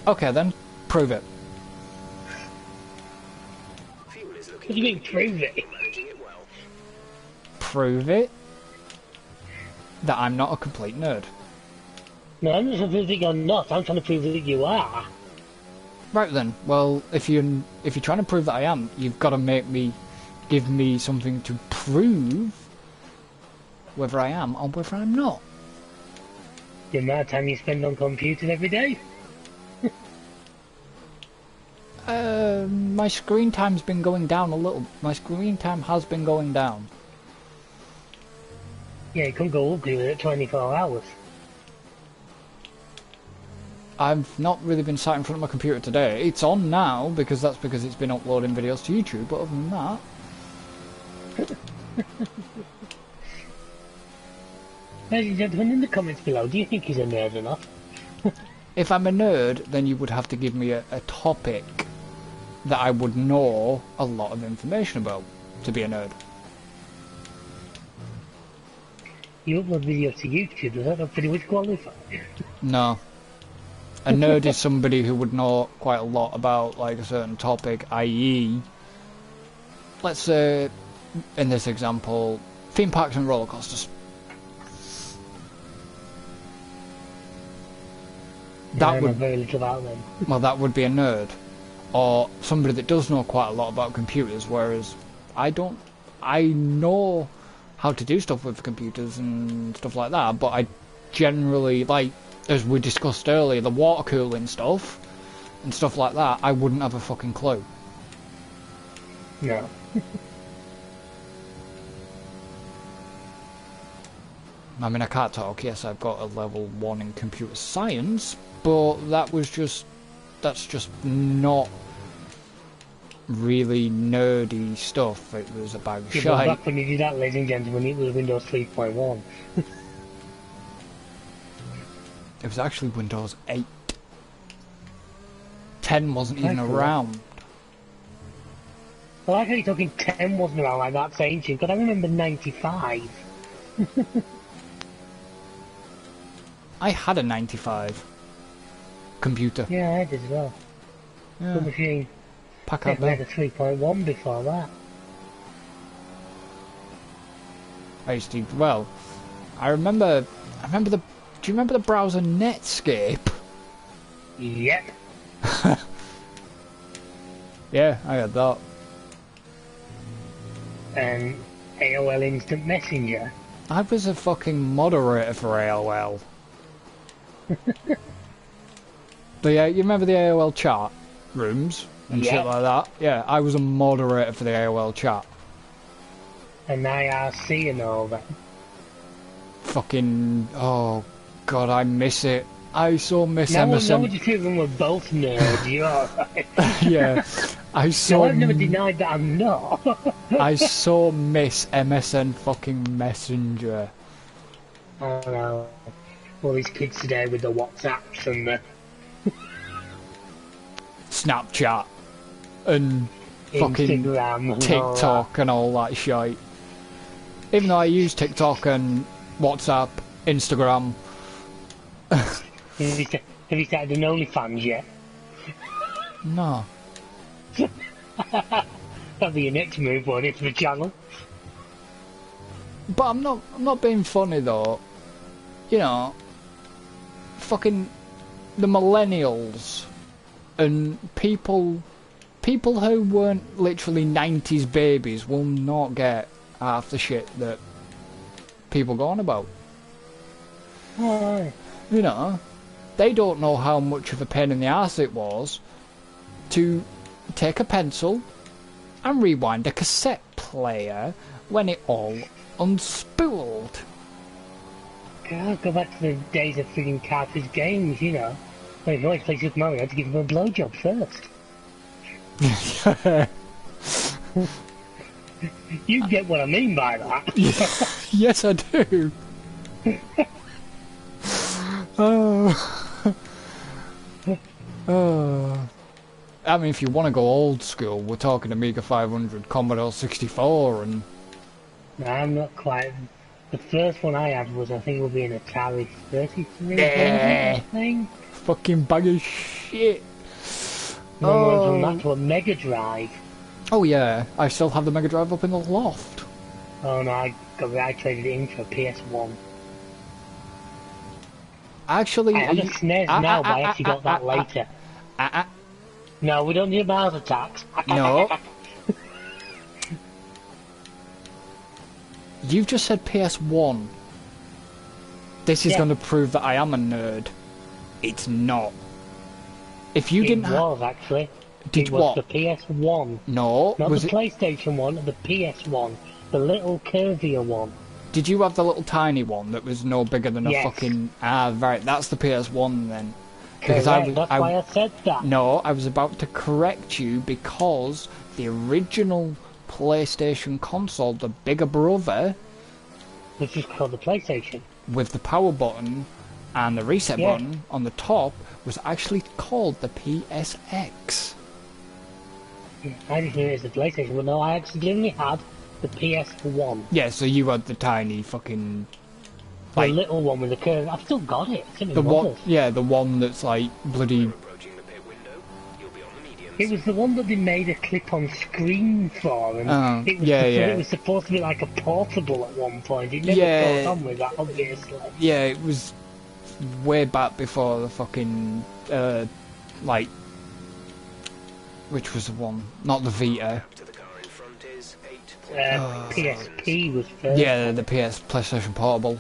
Speaker 1: Okay then, prove it.
Speaker 3: Fuel is
Speaker 2: What
Speaker 3: looking
Speaker 2: do you mean, prove it?
Speaker 3: managing it well.
Speaker 1: Prove it that I'm not a complete nerd.
Speaker 2: No, I'm not trying to prove that you're not. I'm trying to prove that you are.
Speaker 1: Right then, well, if you're trying to prove that I am, you've got to give me something to prove whether I am or whether I'm not.
Speaker 2: The amount of time you spend on computers every day.
Speaker 1: My screen time's been going down a little. My screen time has been going down.
Speaker 2: Yeah, it can go up to 24 hours.
Speaker 1: I've not really been sat in front of my computer today. It's on now because it's been uploading videos to YouTube, but other than that...
Speaker 2: Ladies and gentlemen, in the comments below, do you think he's a nerd or not?
Speaker 1: If I'm a nerd, then you would have to give me a topic that I would know a lot of information about to be a nerd.
Speaker 2: You upload videos to YouTube, does that not pretty much qualify?
Speaker 1: No. A nerd is somebody who would know quite a lot about like a certain topic, i.e. let's say, in this example, theme parks and roller coasters. That would
Speaker 2: very little about them.
Speaker 1: Well, that would be a nerd, or somebody that does know quite a lot about computers. Whereas I don't. I know how to do stuff with computers and stuff like that, but I generally, like as we discussed earlier, the water cooling stuff and stuff like that, I wouldn't have a fucking clue.
Speaker 2: No.
Speaker 1: I mean, I can't talk. Yes, I've got a level 1 in computer science, but that's just not really nerdy stuff. It was a bag of shite.
Speaker 2: Back when you did that, ladies and gentlemen, it was Windows 3.1.
Speaker 1: It was actually Windows 8. 10 wasn't even around.
Speaker 2: Well, I you're talking 10 wasn't around like that's ancient, because I remember 95.
Speaker 1: I had a 95 computer.
Speaker 2: Yeah, I did as well.
Speaker 1: Yeah.
Speaker 2: Good machine.
Speaker 1: Pack
Speaker 2: I
Speaker 1: up
Speaker 2: had
Speaker 1: there.
Speaker 2: a 3.1 before that.
Speaker 1: I used to, well, I remember the, do you remember the browser Netscape?
Speaker 2: Yep.
Speaker 1: Yeah, I had that.
Speaker 2: And AOL Instant Messenger.
Speaker 1: I was a fucking moderator for AOL. But yeah, you remember the AOL chat rooms and shit like that? Yeah, I was a moderator for the AOL chat.
Speaker 2: And IRC and all that.
Speaker 1: Fucking, oh god, I miss it. I so miss
Speaker 2: Now
Speaker 1: MSN.
Speaker 2: would you feel when we're both nerds? You're alright.
Speaker 1: Yeah, I so.
Speaker 2: No, I've never denied that I'm not.
Speaker 1: I so miss MSN fucking Messenger.
Speaker 2: I know. All these kids today with the WhatsApps and the
Speaker 1: Snapchat and fucking
Speaker 2: Instagram and
Speaker 1: TikTok and all that shit. Even though I use TikTok and WhatsApp, Instagram.
Speaker 2: Have you started an OnlyFans yet?
Speaker 1: No.
Speaker 2: That'll be your next move, won't it, for the channel?
Speaker 1: But I'm not being funny though. You know, fucking the millennials and people who weren't literally 90s babies will not get half the shit that people go on about.
Speaker 2: Why?
Speaker 1: You know, they don't know how much of a pain in the arse it was to take a pencil and rewind a cassette player when it all unspooled.
Speaker 2: God, go back to the days of freaking cartridge games, you know. When you always play Super Mario, you had to give him a blowjob first. You get what I mean by that.
Speaker 1: Yes, I do. Oh. Oh. I mean, if you want to go old school, we're talking Amiga 500, Commodore 64, and...
Speaker 2: No, I'm not quite. The first one I had was, I think, will be an Atari 33, I think.
Speaker 1: Fucking bag of shit.
Speaker 2: And then went from that to a Mega Drive.
Speaker 1: Oh yeah, I still have the Mega Drive up in the loft.
Speaker 2: Oh no, I traded it in for a PS1.
Speaker 1: Actually,
Speaker 2: I have a SNES now, but I actually got that later. No, we don't need Mars attacks.
Speaker 1: No. You've just said PS1. This is going to prove that I am a nerd. It's not. If you didn't
Speaker 2: was actually.
Speaker 1: Did
Speaker 2: it was
Speaker 1: what?
Speaker 2: the PS1.
Speaker 1: No,
Speaker 2: Not
Speaker 1: was
Speaker 2: the
Speaker 1: it?
Speaker 2: PlayStation one, the PS1. The little curvier one.
Speaker 1: Did you have the little tiny one that was no bigger than a
Speaker 2: Yes.
Speaker 1: fucking? Ah, right. That's the PS1 then.
Speaker 2: Correct, that's why I said that.
Speaker 1: No, I was about to correct you because the original PlayStation console, the bigger brother,
Speaker 2: Which is called the PlayStation.
Speaker 1: with the power button and the reset
Speaker 2: Yeah.
Speaker 1: button on the top, was actually called the PSX.
Speaker 2: I just knew it was the PlayStation, but no, I accidentally had the PS1.
Speaker 1: Yeah, so you had the tiny fucking,
Speaker 2: The
Speaker 1: like,
Speaker 2: little one with the curve. I've still got it. It's in my
Speaker 1: the one,
Speaker 2: mother's.
Speaker 1: yeah, the one that's like bloody.
Speaker 3: Approaching the pit window, you'll be on the mediums.
Speaker 2: It was the one that they made a clip-on screen for, and
Speaker 1: Oh,
Speaker 2: it was
Speaker 1: yeah, yeah.
Speaker 2: It was supposed to be like a portable at one point. It never
Speaker 1: Yeah.
Speaker 2: caught on with that, obviously.
Speaker 1: Yeah, it was way back before the fucking like, which was the one, not the Vita.
Speaker 3: To the car in front is 8.
Speaker 2: PSP was first.
Speaker 1: Yeah, the PlayStation Portable.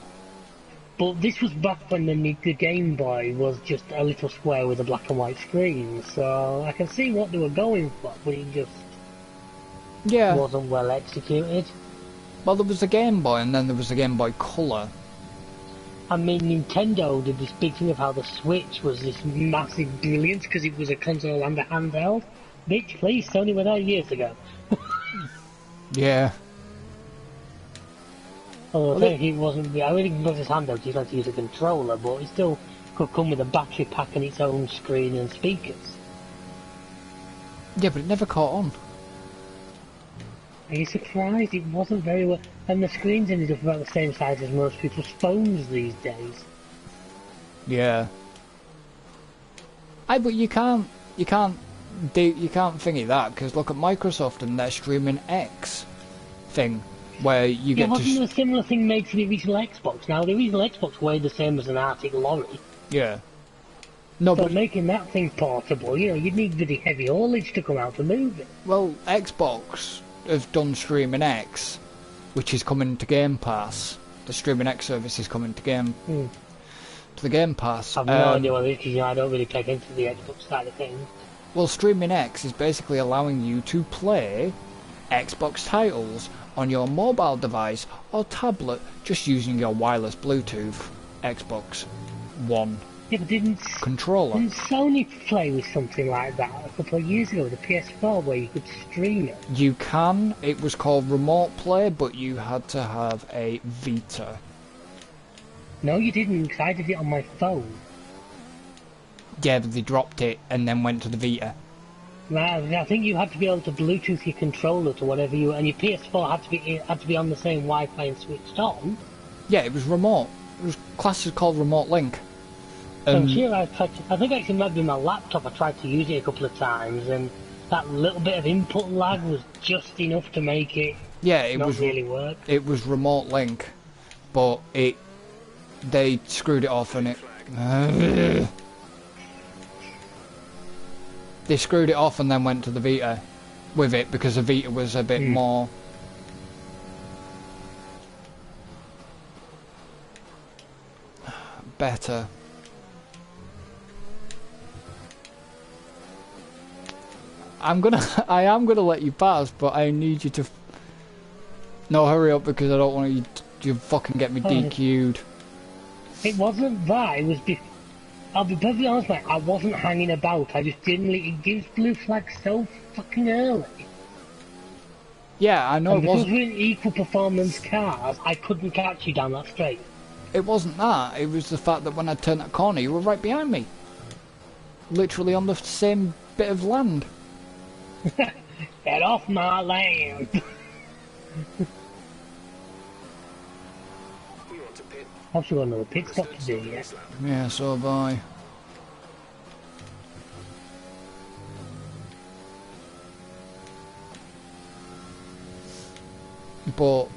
Speaker 2: But this was back when the Game Boy was just a little square with a black and white screen, so I can see what they were going for, but it just
Speaker 1: Yeah.
Speaker 2: wasn't well executed.
Speaker 1: Well, there was a Game Boy, and then there was a Game Boy Color.
Speaker 2: I mean, Nintendo did this big thing of how the Switch was this massive brilliance because it was a console and a handheld. Bitch, please, Sony were there years ago.
Speaker 1: Yeah.
Speaker 2: Although I think it wasn't. I really think because it's handheld, you had to use a controller, but it still could come with a battery pack and its own screen and speakers.
Speaker 1: Yeah, but it never caught on.
Speaker 2: Are you surprised? It wasn't very well. And the screens ended up about the same size as most people's phones these days.
Speaker 1: Yeah. But you can't thingy that, because look at Microsoft and their Streaming X thing, where you
Speaker 2: There
Speaker 1: get
Speaker 2: wasn't
Speaker 1: to.
Speaker 2: a similar thing made for the original Xbox. Now, the original Xbox weighed the same as an Arctic lorry.
Speaker 1: Yeah. No,
Speaker 2: So
Speaker 1: but
Speaker 2: making that thing portable, you'd need really heavy haulage to come out to move it.
Speaker 1: well, Xbox have done Streaming X, which is coming to Game Pass. The Streaming X service is coming to the Game Pass.
Speaker 2: I've no idea what it is because I don't really take into the Xbox side of things.
Speaker 1: Well, Streaming X is basically allowing you to play Xbox titles on your mobile device or tablet just using your wireless Bluetooth Xbox One
Speaker 2: Yeah, but didn't
Speaker 1: controller.
Speaker 2: Sony play with something like that a couple of years ago with the PS4 where you could stream it?
Speaker 1: You can. It was called Remote Play, but you had to have a Vita.
Speaker 2: No, you didn't, 'cause I did it on my phone.
Speaker 1: Yeah, but they dropped it and then went to the Vita.
Speaker 2: Right, I think you had to be able to Bluetooth your controller to whatever and your PS4 had to be on the same Wi-Fi and switched on.
Speaker 1: Yeah, it was remote. It was classes called Remote Link.
Speaker 2: I'm sure I think actually maybe my laptop I tried to use it a couple of times and that little bit of input lag was just enough to make it
Speaker 1: Yeah, it
Speaker 2: not
Speaker 1: was.
Speaker 2: really work.
Speaker 1: It was Remote Link, but they screwed it off and it. They screwed it off and then went to the Vita with it because the Vita was a bit more. Better. I am gonna let you pass, but I need you to. No, hurry up because I don't want you to fucking get me DQ'd.
Speaker 2: It wasn't that, it was I'll be perfectly honest, mate, I wasn't hanging about, I just didn't, it gives blue flags so fucking early.
Speaker 1: Yeah, I know
Speaker 2: And
Speaker 1: it
Speaker 2: because
Speaker 1: wasn't.
Speaker 2: we're in equal performance cars, I couldn't catch you down that straight.
Speaker 1: It wasn't that. It was the fact that when I turned that corner, you were right behind me. Literally on the same bit of land.
Speaker 2: Get off my land!
Speaker 3: We want to pit.
Speaker 2: I've still got another pit stop to do yet.
Speaker 3: This lap.
Speaker 1: Yeah, so have I. But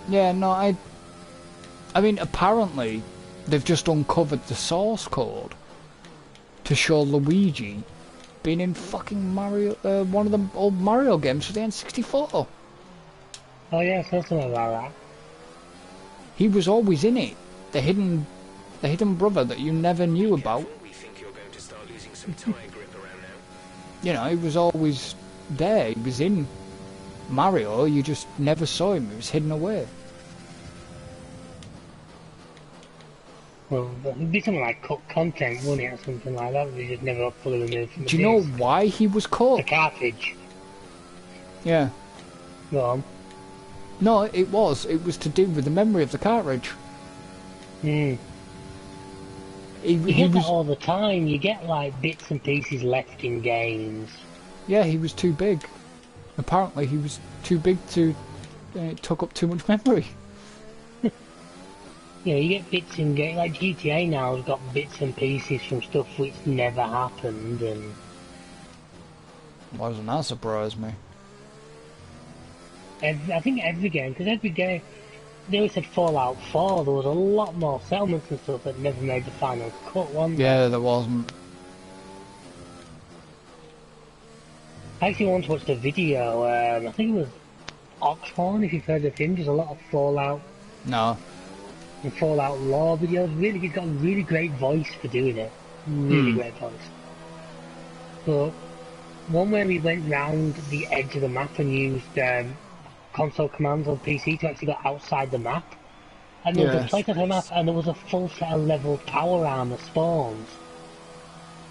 Speaker 1: yeah, no, I mean, apparently they've just uncovered the source code to show Luigi being in fucking Mario, one of the old Mario games for the N64.
Speaker 2: Oh yeah, so something about that.
Speaker 1: He was always in it. The hidden brother that you never knew about.
Speaker 3: We think you're going to start losing some tire grip around now.
Speaker 1: You know, he was always there. He was in Mario, you just never saw him. He was hidden away.
Speaker 2: Well, it'd be something like cut content, wouldn't it, or something like that? They just never fully removed from the
Speaker 1: Do you know
Speaker 2: disc.
Speaker 1: why he was
Speaker 2: The
Speaker 1: caught?
Speaker 2: cartridge.
Speaker 1: Yeah.
Speaker 2: Go on.
Speaker 1: No, it was. It was to do with the memory of the cartridge.
Speaker 2: Hmm.
Speaker 1: He
Speaker 2: You get
Speaker 1: was.
Speaker 2: that all the time. You get like bits and pieces left in games.
Speaker 1: Yeah, he was too big. Apparently, he was too big to. It took up too much memory.
Speaker 2: You know, you get bits in games. Like GTA now has got bits and pieces from stuff which never happened, and
Speaker 1: Why doesn't that surprise me?
Speaker 2: I think every game, because every game, they always said Fallout 4, there was a lot more settlements and stuff that never made the final cut, wasn't there?
Speaker 1: Yeah, there wasn't.
Speaker 2: I actually once watched a video, I think it was Oxhorn, if you've heard of him, there's a lot of Fallout
Speaker 1: No.
Speaker 2: and Fallout lore videos. Really, he's got a really great voice for doing it. Really great voice. But one where he went round the edge of the map and used console commands on PC to actually go outside the map. And there was a
Speaker 1: Yes.
Speaker 2: place on the map and there was a full set of level power armor spawns.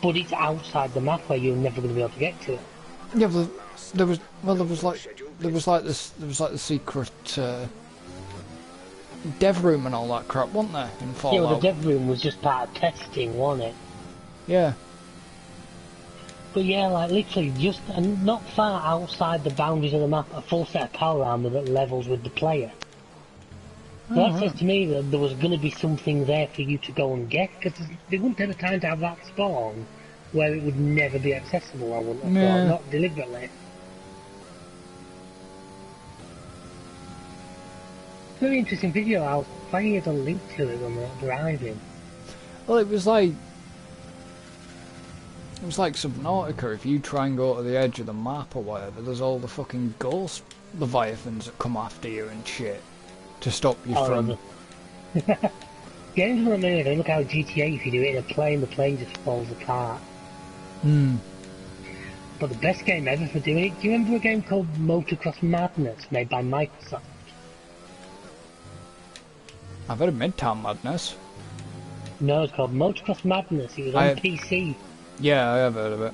Speaker 2: But it's outside the map where you're never going to be able to get to it.
Speaker 1: Yeah, but there was. Well, there was like this. There was like the secret dev room and all that crap, wasn't there? In Fallout.
Speaker 2: Yeah, well, the dev room was just part of testing, wasn't it?
Speaker 1: Yeah.
Speaker 2: But yeah, like literally just and not far outside the boundaries of the map, a full set of power armor that levels with the player. So that says to me that there was going to be something there for you to go and get, because they wouldn't take the time to have that spawn where it would never be accessible, I wouldn't have thought, not deliberately. Very interesting video. I'll find you the link to it when we're driving.
Speaker 1: Well, it was like Subnautica. If you try and go to the edge of the map or whatever, there's all the fucking ghost leviathans that come after you and shit to stop you from.
Speaker 2: Games like that, look how GTA, if you do it in a plane, the plane just falls apart. But the best game ever for doing it, do you remember a game called Motocross Madness made by Microsoft?
Speaker 1: I've heard of Midtown Madness.
Speaker 2: No, it's called Motocross Madness. It was on PC.
Speaker 1: Yeah, I have heard of it.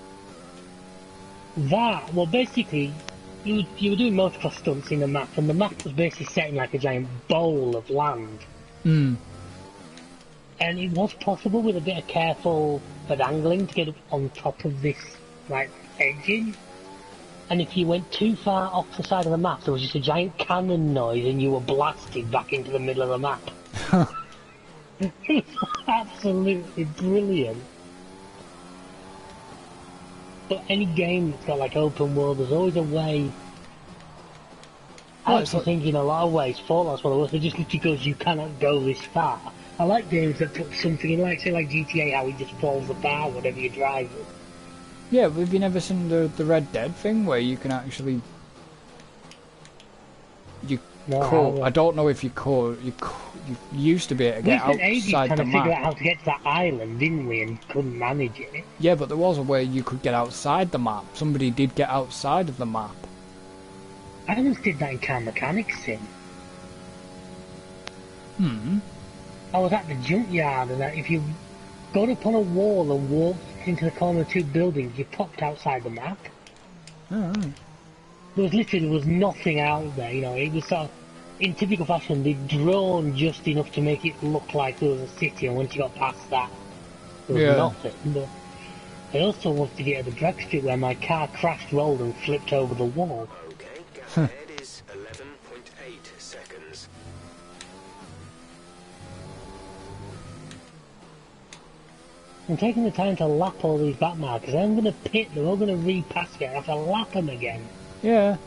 Speaker 2: Well, basically, you were doing motocross stunts in the map, and the map was basically set in like a giant bowl of land. And it was possible with a bit of careful angling to get up on top of this, like, edging. And if you went too far off the side of the map, there was just a giant cannon noise and you were blasted back into the middle of the map. It was absolutely brilliant. But any game that's got like open world, there's always a way. I actually think in a lot of ways Fallout's one of those that just literally goes, you cannot go this far. I like games that put something in, like say like GTA, how it just falls apart whenever you drive it.
Speaker 1: Yeah, but have you never seen the Red Dead thing where you can actually I don't know if you used to be able to get outside the map.
Speaker 2: We spent ages trying to figure out how to get to that island, didn't we, and couldn't manage it.
Speaker 1: Yeah, but there was a way you could get outside the map. Somebody did get outside of the map.
Speaker 2: I almost did that in Car Mechanics Sim. I was at the junkyard, and if you got up on a wall and walked into the corner of two buildings, you popped outside the map. There was nothing out there, you know. It was sort of, in typical fashion, they'd drawn just enough to make it look like there was a city, and once you got past that, there was nothing. But I also wanted to get to the drag strip where my car crashed, rolled, and flipped over the wall.
Speaker 3: Okay, gap ahead is 11.8 seconds.
Speaker 2: I'm taking the time to lap all these back markers. I'm going to pit, they're all going to repass it, I have to lap them again.
Speaker 1: Yeah.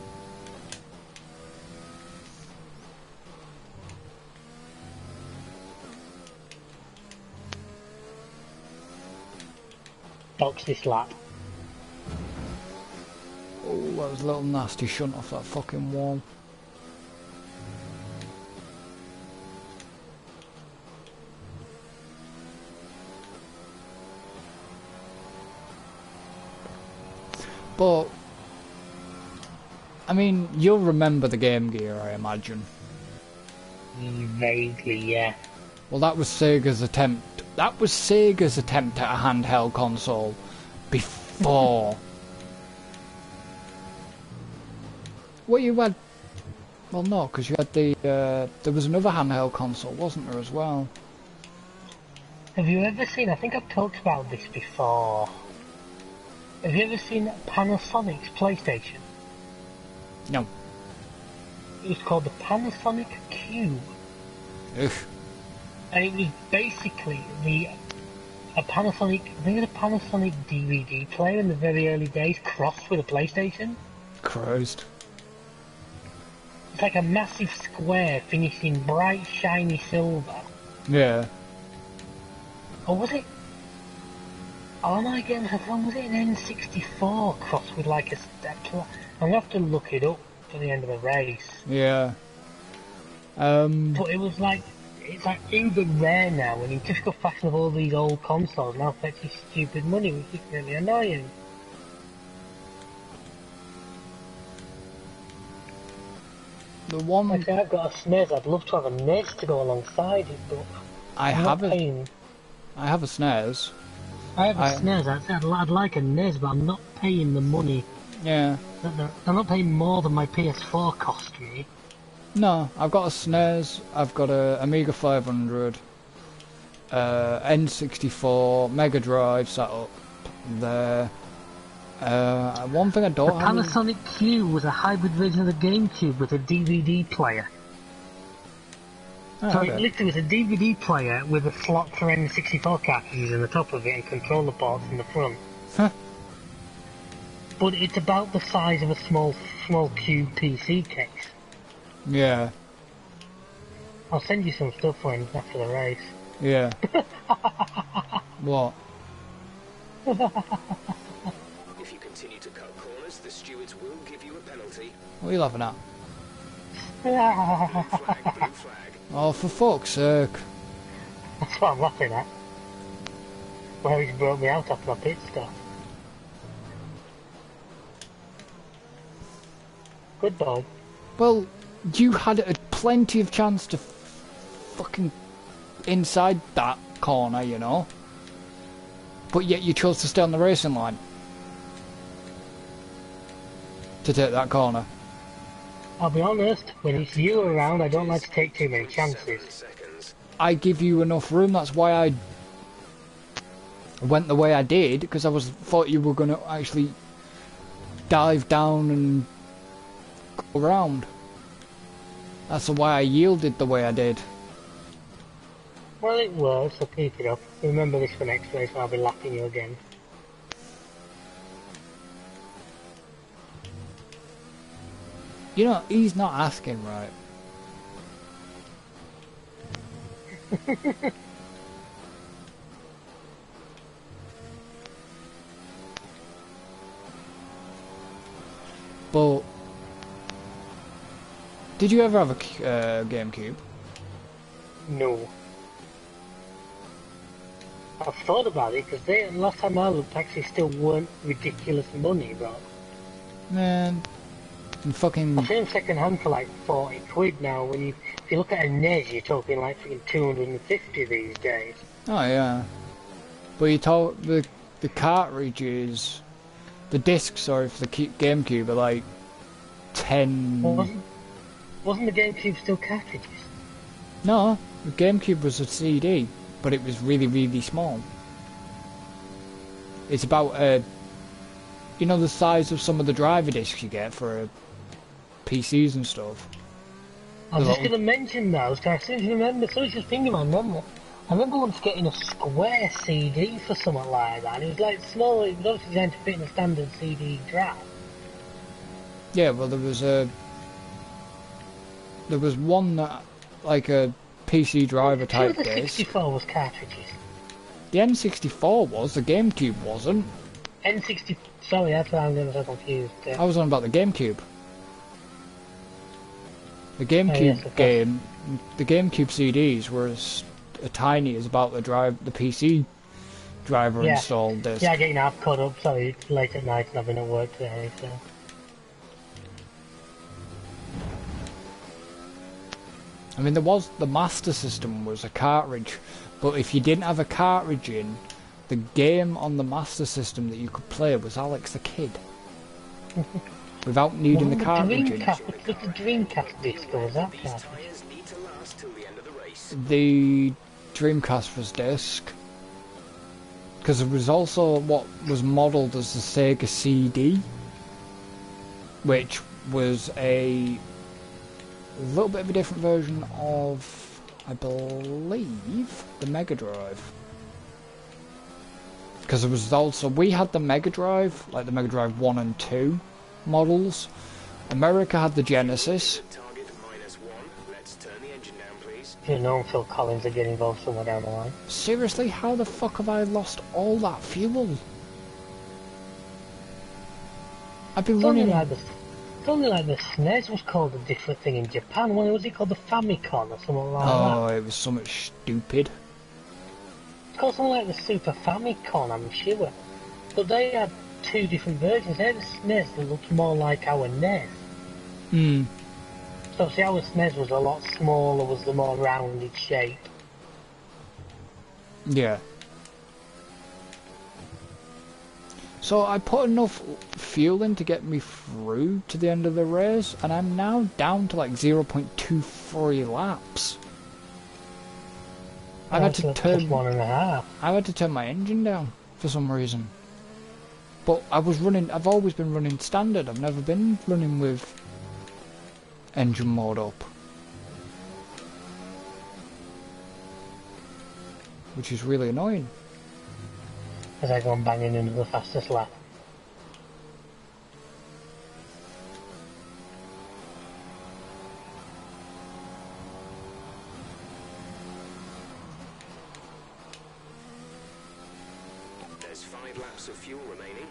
Speaker 2: Box this lap.
Speaker 1: Oh, that was a little nasty shunt off that fucking wall. But I mean, you'll remember the Game Gear, I imagine.
Speaker 2: Vaguely, yeah.
Speaker 1: Well, that was Sega's attempt. That was Sega's attempt at a handheld console before. What you had? Well, no, because you had the. There was another handheld console, wasn't there, as well?
Speaker 2: Have you ever seen? I think I've talked about this before. Have you ever seen Panasonic's PlayStation?
Speaker 1: No.
Speaker 2: It was called the Panasonic Cube.
Speaker 1: Ugh.
Speaker 2: And it was basically a Panasonic, I think it was a Panasonic DVD player in the very early days, crossed with a PlayStation.
Speaker 1: Christ.
Speaker 2: It's like a massive square finished in bright, shiny silver.
Speaker 1: Yeah.
Speaker 2: Or was it? Oh my goodness, was it an N64 crossed with like a I'm gonna have to look it up for the end of the race.
Speaker 1: Yeah.
Speaker 2: But it was like, it's like uber rare now, and in typical fashion of all these old consoles now fetches stupid money, which is really annoying.
Speaker 1: The one.
Speaker 2: Like I've got a SNES, I'd love to have a NES to go alongside it, but
Speaker 1: I have a SNES.
Speaker 2: I have a SNES. I'd like a NES, but I'm not paying the money.
Speaker 1: Yeah.
Speaker 2: I'm not paying more than my PS4 cost me.
Speaker 1: No, I've got a SNES. I've got a Amiga 500, N64, Mega Drive set up there. One thing I don't
Speaker 2: have. The Panasonic Cube was a hybrid version of the GameCube with a DVD player.
Speaker 1: Oh,
Speaker 2: so
Speaker 1: okay.
Speaker 2: it literally was a DVD player with a slot for N64 cartridges in the top of it and controller ports in the front.
Speaker 1: Huh.
Speaker 2: But it's about the size of a small cube PC case.
Speaker 1: Yeah.
Speaker 2: I'll send you some stuff for him after the race.
Speaker 1: Yeah. What?
Speaker 3: If you continue to cut corners, the stewards will give you a penalty.
Speaker 1: What are you laughing at?
Speaker 3: Blue flag.
Speaker 1: Oh, for fuck's sake.
Speaker 2: That's what I'm laughing at. Where he's brought me out after my pit stop. Good dog.
Speaker 1: Well, you had plenty of chance to fucking inside that corner, you know. But yet you chose to stay on the racing line. To take that corner.
Speaker 2: I'll be honest, when it's you around, I don't like to take too many chances.
Speaker 1: I give you enough room, that's why I went the way I did, because I thought you were going to actually dive down and go around. That's why I yielded the way I did.
Speaker 2: Well, it works, so keep it up. Remember this for next race, I'll be lapping you again.
Speaker 1: You know, he's not asking right. But did you ever have a GameCube?
Speaker 2: No. I've thought about it, because last time I looked, actually still weren't ridiculous money, though.
Speaker 1: Man, and fucking.
Speaker 2: I've seen them second hand for like 40 quid now. If you look at a NES, you're talking like freaking 250 these days.
Speaker 1: Oh yeah, but you talk the cartridges, the discs, sorry, for the GameCube are like 10.
Speaker 2: Wasn't the GameCube still cartridges?
Speaker 1: No, the GameCube was a CD, but it was really, really small. It's about you know, the size of some of the driver discs you get for PCs and stuff.
Speaker 2: I was just going to mention those, because I seem to remember, so it's just thinking I remember once getting a square CD for something like that, and it was like small, it was obviously designed to fit in a standard CD drive.
Speaker 1: Yeah, well there was one that, like a PC driver type
Speaker 2: The
Speaker 1: disc.
Speaker 2: 64 was cartridges.
Speaker 1: The N64 was, the GameCube wasn't.
Speaker 2: N60, sorry, that's why I'm getting so confused.
Speaker 1: I was on about the GameCube. The GameCube the GameCube CDs were as tiny as about the PC driver
Speaker 2: Yeah.
Speaker 1: installed disc.
Speaker 2: Yeah, getting half caught up. Sorry, it's late at night and I've been at work today, so.
Speaker 1: I mean, there was the Master System was a cartridge, but if you didn't have a cartridge in, the game on the Master System that you could play was Alex the Kid, without needing the cartridge in.
Speaker 2: Was the Dreamcast disc or was that cartridge?
Speaker 3: Tyres need to last till the end of the race.
Speaker 1: The Dreamcast was disc, because there was also what was modelled as the Sega CD, which was a little bit of a different version of, I believe, the Mega Drive. Because there was also, we had the Mega Drive, like the Mega Drive 1 and 2 models. America had the Genesis.
Speaker 3: Target -1. Let's turn the engine down, please.
Speaker 2: You know Phil Collins will get involved somewhere down the line.
Speaker 1: Seriously, how the fuck have I lost all that fuel? I've been running...
Speaker 2: It's only like the SNES was called a different thing in Japan. What was it called? The Famicom or something like that?
Speaker 1: Oh, it was something stupid.
Speaker 2: It's called something like the Super Famicom, I'm sure. But they had two different versions. They had a SNES that looked more like our NES.
Speaker 1: Hmm.
Speaker 2: So see, our SNES was a lot smaller, was the more rounded shape.
Speaker 1: Yeah. So I put enough fuel in to get me through to the end of the race, and I'm now down to like 0.23 laps. I've had to turn
Speaker 2: 1.5.
Speaker 1: I've had to turn my engine down for some reason. But I've always been running standard. I've never been running with engine mode up. Which is really annoying.
Speaker 2: As I go on banging into the fastest lap.
Speaker 3: There's 5 laps of fuel remaining.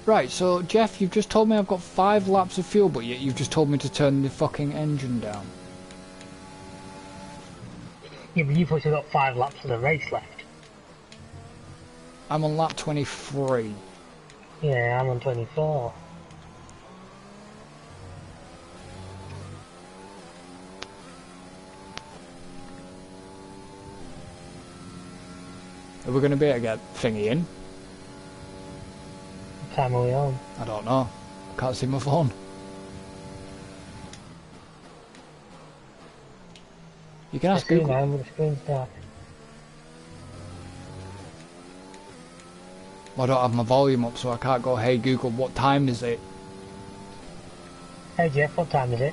Speaker 1: Right, so Jeff, you've just told me I've got 5 laps of fuel, but yet you've just told me to turn the fucking engine down.
Speaker 2: Yeah, but you've also got 5 laps of the race left.
Speaker 1: I'm on lap 23.
Speaker 2: Yeah, I'm on 24.
Speaker 1: Are we going to be able to get thingy in?
Speaker 2: What time are we on?
Speaker 1: I don't know. Can't see my phone. You can ask Google.
Speaker 2: Now, the screen's dark.
Speaker 1: I don't have my volume up, so I can't go, hey Google, what time is it?
Speaker 2: Hey Jeff, what time is it?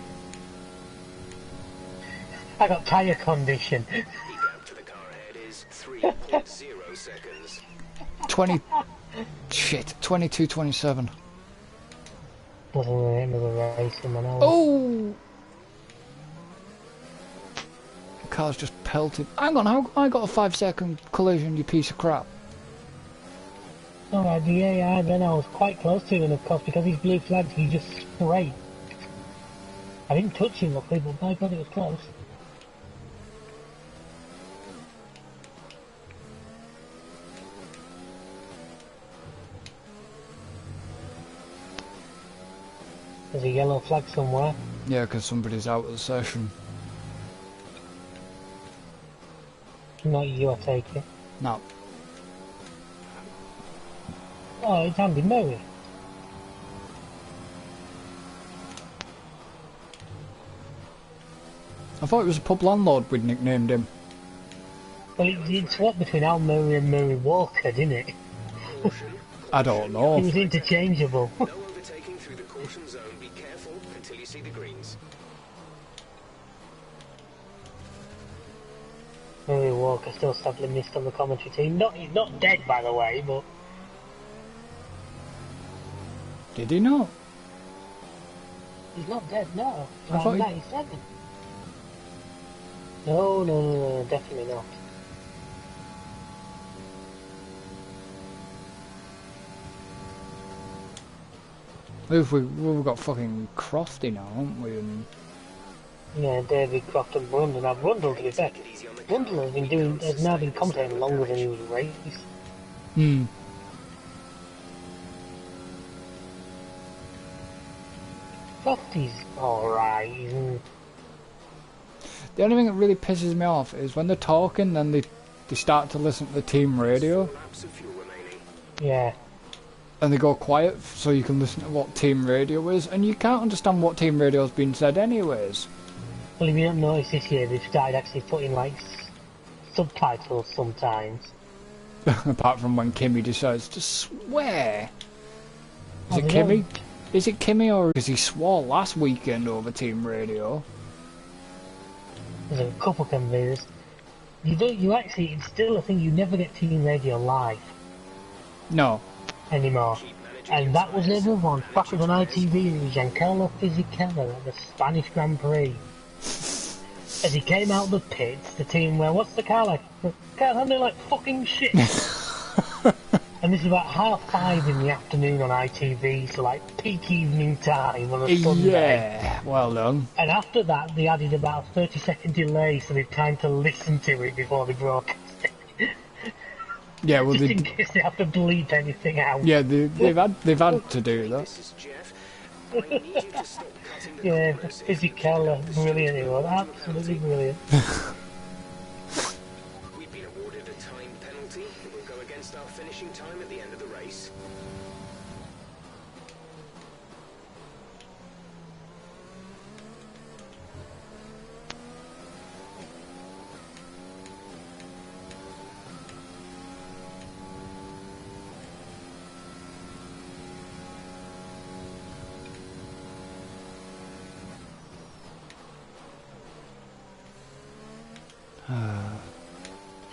Speaker 2: I got tyre condition.
Speaker 3: The gap to the car ahead is 3.0 seconds.
Speaker 1: 20... Shit, 22:27.
Speaker 2: Wasn't the end of the race in my nose.
Speaker 1: Oh! The car's just pelted. Hang on, how I got a 5-second collision, you piece of crap?
Speaker 2: Alright, the AI then I was quite close to him, of course, because he's blue flagged, he just sprayed. I didn't touch him, luckily, but by God, it was close. There's a yellow flag somewhere.
Speaker 1: Yeah, because somebody's out of the session.
Speaker 2: Not you, I take it.
Speaker 1: No.
Speaker 2: Oh, it's Andy Murray.
Speaker 1: I thought it was a pub landlord we'd nicknamed him.
Speaker 2: Well, it swapped between Al Murray and Murray Walker, didn't it?
Speaker 1: I don't know.
Speaker 2: It was interchangeable.
Speaker 3: No overtaking through the caution zone. Be careful until you see the greens.
Speaker 2: Murray Walker still sadly missed on the commentary team. He's not dead, by the way, but...
Speaker 1: Did he not?
Speaker 2: He's not dead, no. He's
Speaker 1: I
Speaker 2: like
Speaker 1: thought he-
Speaker 2: 97. No, definitely not.
Speaker 1: We've got fucking Crofty now, haven't we? And
Speaker 2: Yeah, David Croft and Brundle. Now Brundle, to be fair, Brundle has now been commentating longer than he was raced.
Speaker 1: Hmm.
Speaker 2: Croft is alright.
Speaker 1: The only thing that really pisses me off is when they're talking, then they start to listen to the team radio.
Speaker 2: Yeah.
Speaker 1: And they go quiet so you can listen to what team radio is, and you can't understand what team radio's been said anyways.
Speaker 2: Well, if you don't notice this year, they've started actually putting like subtitles sometimes.
Speaker 1: Apart from when Kimmy decides to swear. Is it
Speaker 2: they
Speaker 1: Kimmy?
Speaker 2: don't.
Speaker 1: Is it Kimmy, or because he swore last weekend over team radio?
Speaker 2: There's a couple of conveyors. You actually, it's still a thing, you never get team radio live
Speaker 1: No.
Speaker 2: anymore. And that was never one. Back on ITV, it was Giancarlo Fisichella at the Spanish Grand Prix. As he came out the pits, the team went, what's the car like? Can't handle like fucking shit. And this is about 5:30 in the afternoon on ITV, so like peak evening time on a Sunday.
Speaker 1: Yeah, well done.
Speaker 2: And after that, they added about a 30-second delay, so they had time to listen to it before they broadcast it.
Speaker 1: Yeah, well,
Speaker 2: Just in case they have to bleep anything out.
Speaker 1: yeah, they've had to do that.
Speaker 2: Yeah, Fisichella, brilliant, he was absolutely brilliant.
Speaker 3: We've been awarded a time penalty that will go against our finishing time at the end of the race.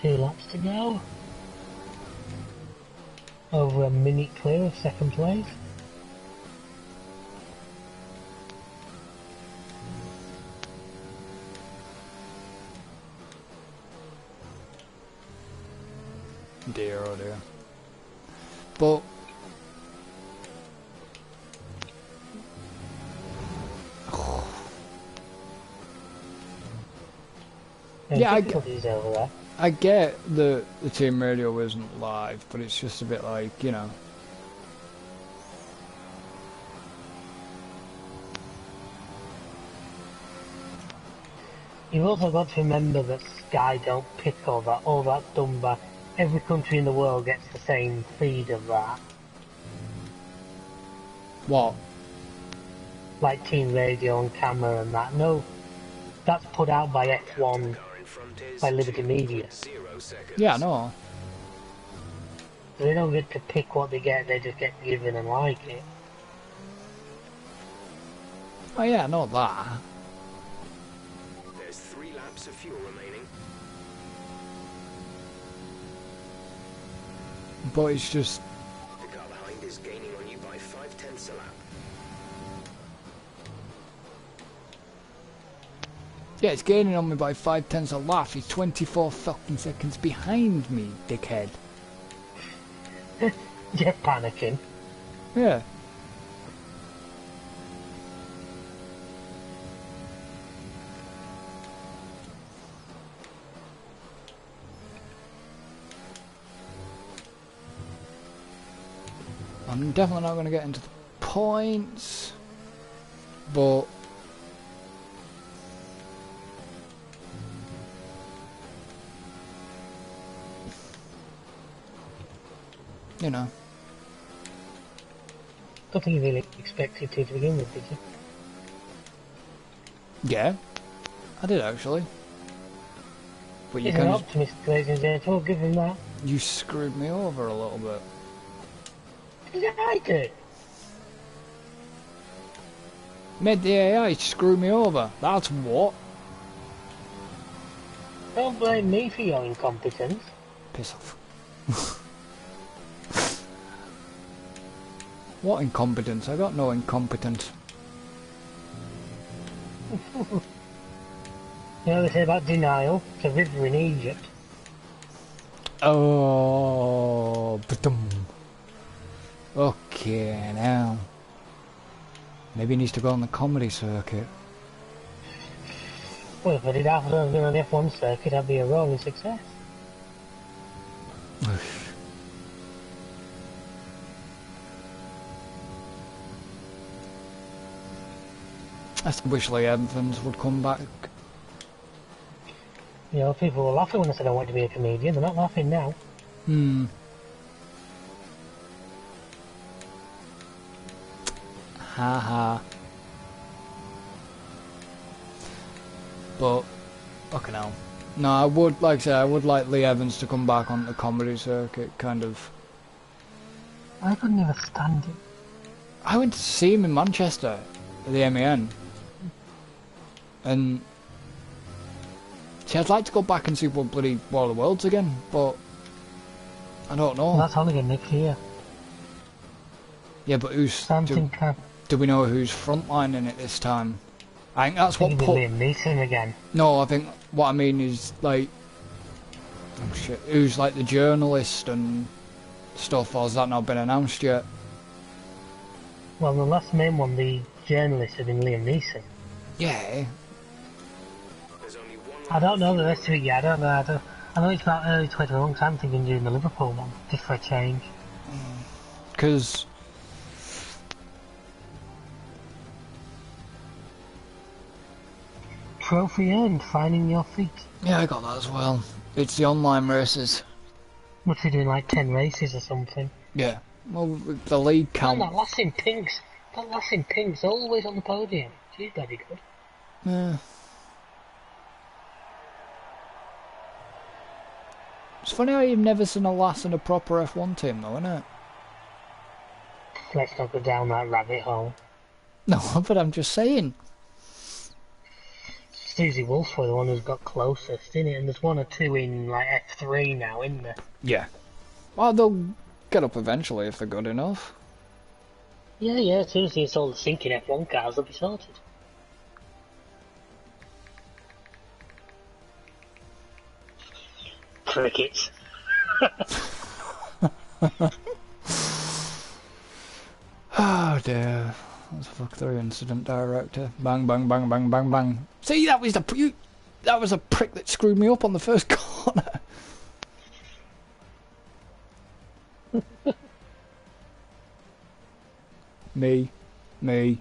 Speaker 2: Two laps to go. Over a minute clear of second place.
Speaker 1: Dear, oh dear. But yeah, I get the team radio isn't live, but it's just a bit like, you know.
Speaker 2: You've also got to remember that Sky don't pick all that's done by every country in the world gets the same feed of that.
Speaker 1: What?
Speaker 2: Like team radio and camera and that. No, that's put out by F1, by Liberty Media.
Speaker 1: Yeah, no.
Speaker 2: They don't get to pick what they get, they just get given and like it.
Speaker 1: Oh yeah, not that.
Speaker 3: There's 3 laps of fuel remaining.
Speaker 1: But it's just...
Speaker 3: The car behind is gaining on you by 0.5 a lap.
Speaker 1: Yeah, it's gaining on me by 0.5 a lap. He's 24 fucking seconds behind me, dickhead.
Speaker 2: You're panicking.
Speaker 1: Yeah. I'm definitely not going to get into the points, but you know.
Speaker 2: I don't think you really expected to begin with, did you?
Speaker 1: Yeah, I did actually. But you
Speaker 2: He's an
Speaker 1: kind of,
Speaker 2: optimist, ladies and gentlemen, give him that.
Speaker 1: you screwed me over a little bit.
Speaker 2: Yeah, I did.
Speaker 1: Made the AI screw me over. That's what.
Speaker 2: Don't blame me for your incompetence.
Speaker 1: Piss off. What incompetence? I got no incompetence.
Speaker 2: You know they say about denial? It's a river in Egypt.
Speaker 1: Oh, ba-dum. Okay, now. Maybe he needs to go on the comedy circuit.
Speaker 2: Well, if I did half of them on the F1 circuit, I'd be a roaring success.
Speaker 1: I still wish Lee Evans would come back.
Speaker 2: You know, people were laughing when I said I wanted to be a comedian. They're not laughing now.
Speaker 1: Ha ha. But, fucking hell. No, I would, like I say, I would like Lee Evans to come back on the comedy circuit, kind of.
Speaker 2: I couldn't even stand it.
Speaker 1: I went to see him in Manchester, at the MEN. And... see, I'd like to go back and see what bloody War of the Worlds again, but... I don't know.
Speaker 2: Well, that's only going next year.
Speaker 1: Yeah, but who's... do we know who's frontlining it this time? I think that's what
Speaker 2: put... Liam Neeson again.
Speaker 1: No, I think what I mean is, like... oh shit, who's like the journalist and stuff, or has that not been announced yet?
Speaker 2: Well, the last main one, the journalist, had been Liam Neeson.
Speaker 1: Yeah.
Speaker 2: I don't know the rest of it yet. I don't know. I know it's about early 2021, so I'm thinking doing the Liverpool one, just for a change.
Speaker 1: Because...
Speaker 2: trophy earned, finding your feet.
Speaker 1: yeah, I got that as well. It's the online races.
Speaker 2: Must be doing like 10 races or something.
Speaker 1: Yeah. Well, the league count...
Speaker 2: Man, that lass in pink's always on the podium. She's bloody good.
Speaker 1: Yeah. It's funny how you've never seen a lass in a proper F1 team though, isn't it?
Speaker 2: Let's not go down that rabbit hole.
Speaker 1: No, but I'm just saying.
Speaker 2: Susie Wolf's the one who's got closest, isn't it? And there's one or two in like F3 now, isn't there?
Speaker 1: Yeah. Well, they'll get up eventually if they're good enough.
Speaker 2: Yeah, as soon as they install the sinking F1 cars, they'll be sorted. Crickets.
Speaker 1: Oh dear. That's fuck 3 incident director. Bang, bang, bang, bang, bang, bang. See, that was a prick that screwed me up on the first corner. Me, David,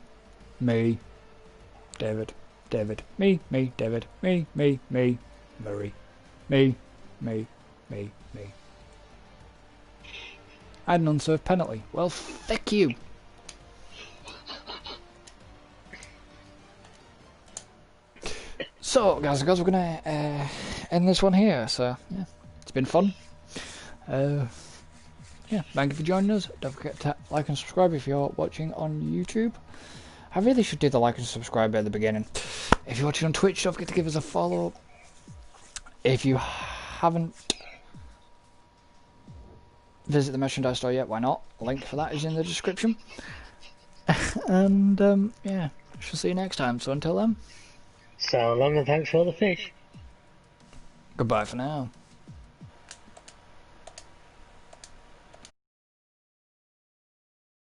Speaker 1: me, David, me, Murray, me. I had an unserved penalty. Well, fuck you. So, guys, we're gonna end this one here. So, yeah, it's been fun. Yeah, thank you for joining us. Don't forget to like and subscribe if you're watching on YouTube. I really should do the like and subscribe at the beginning. If you're watching on Twitch, don't forget to give us a follow. If you haven't visited the merchandise store yet, why not? Link for that is in the description. And yeah, shall see you next time. So until then,
Speaker 2: so long and thanks for all the fish.
Speaker 1: goodbye for now.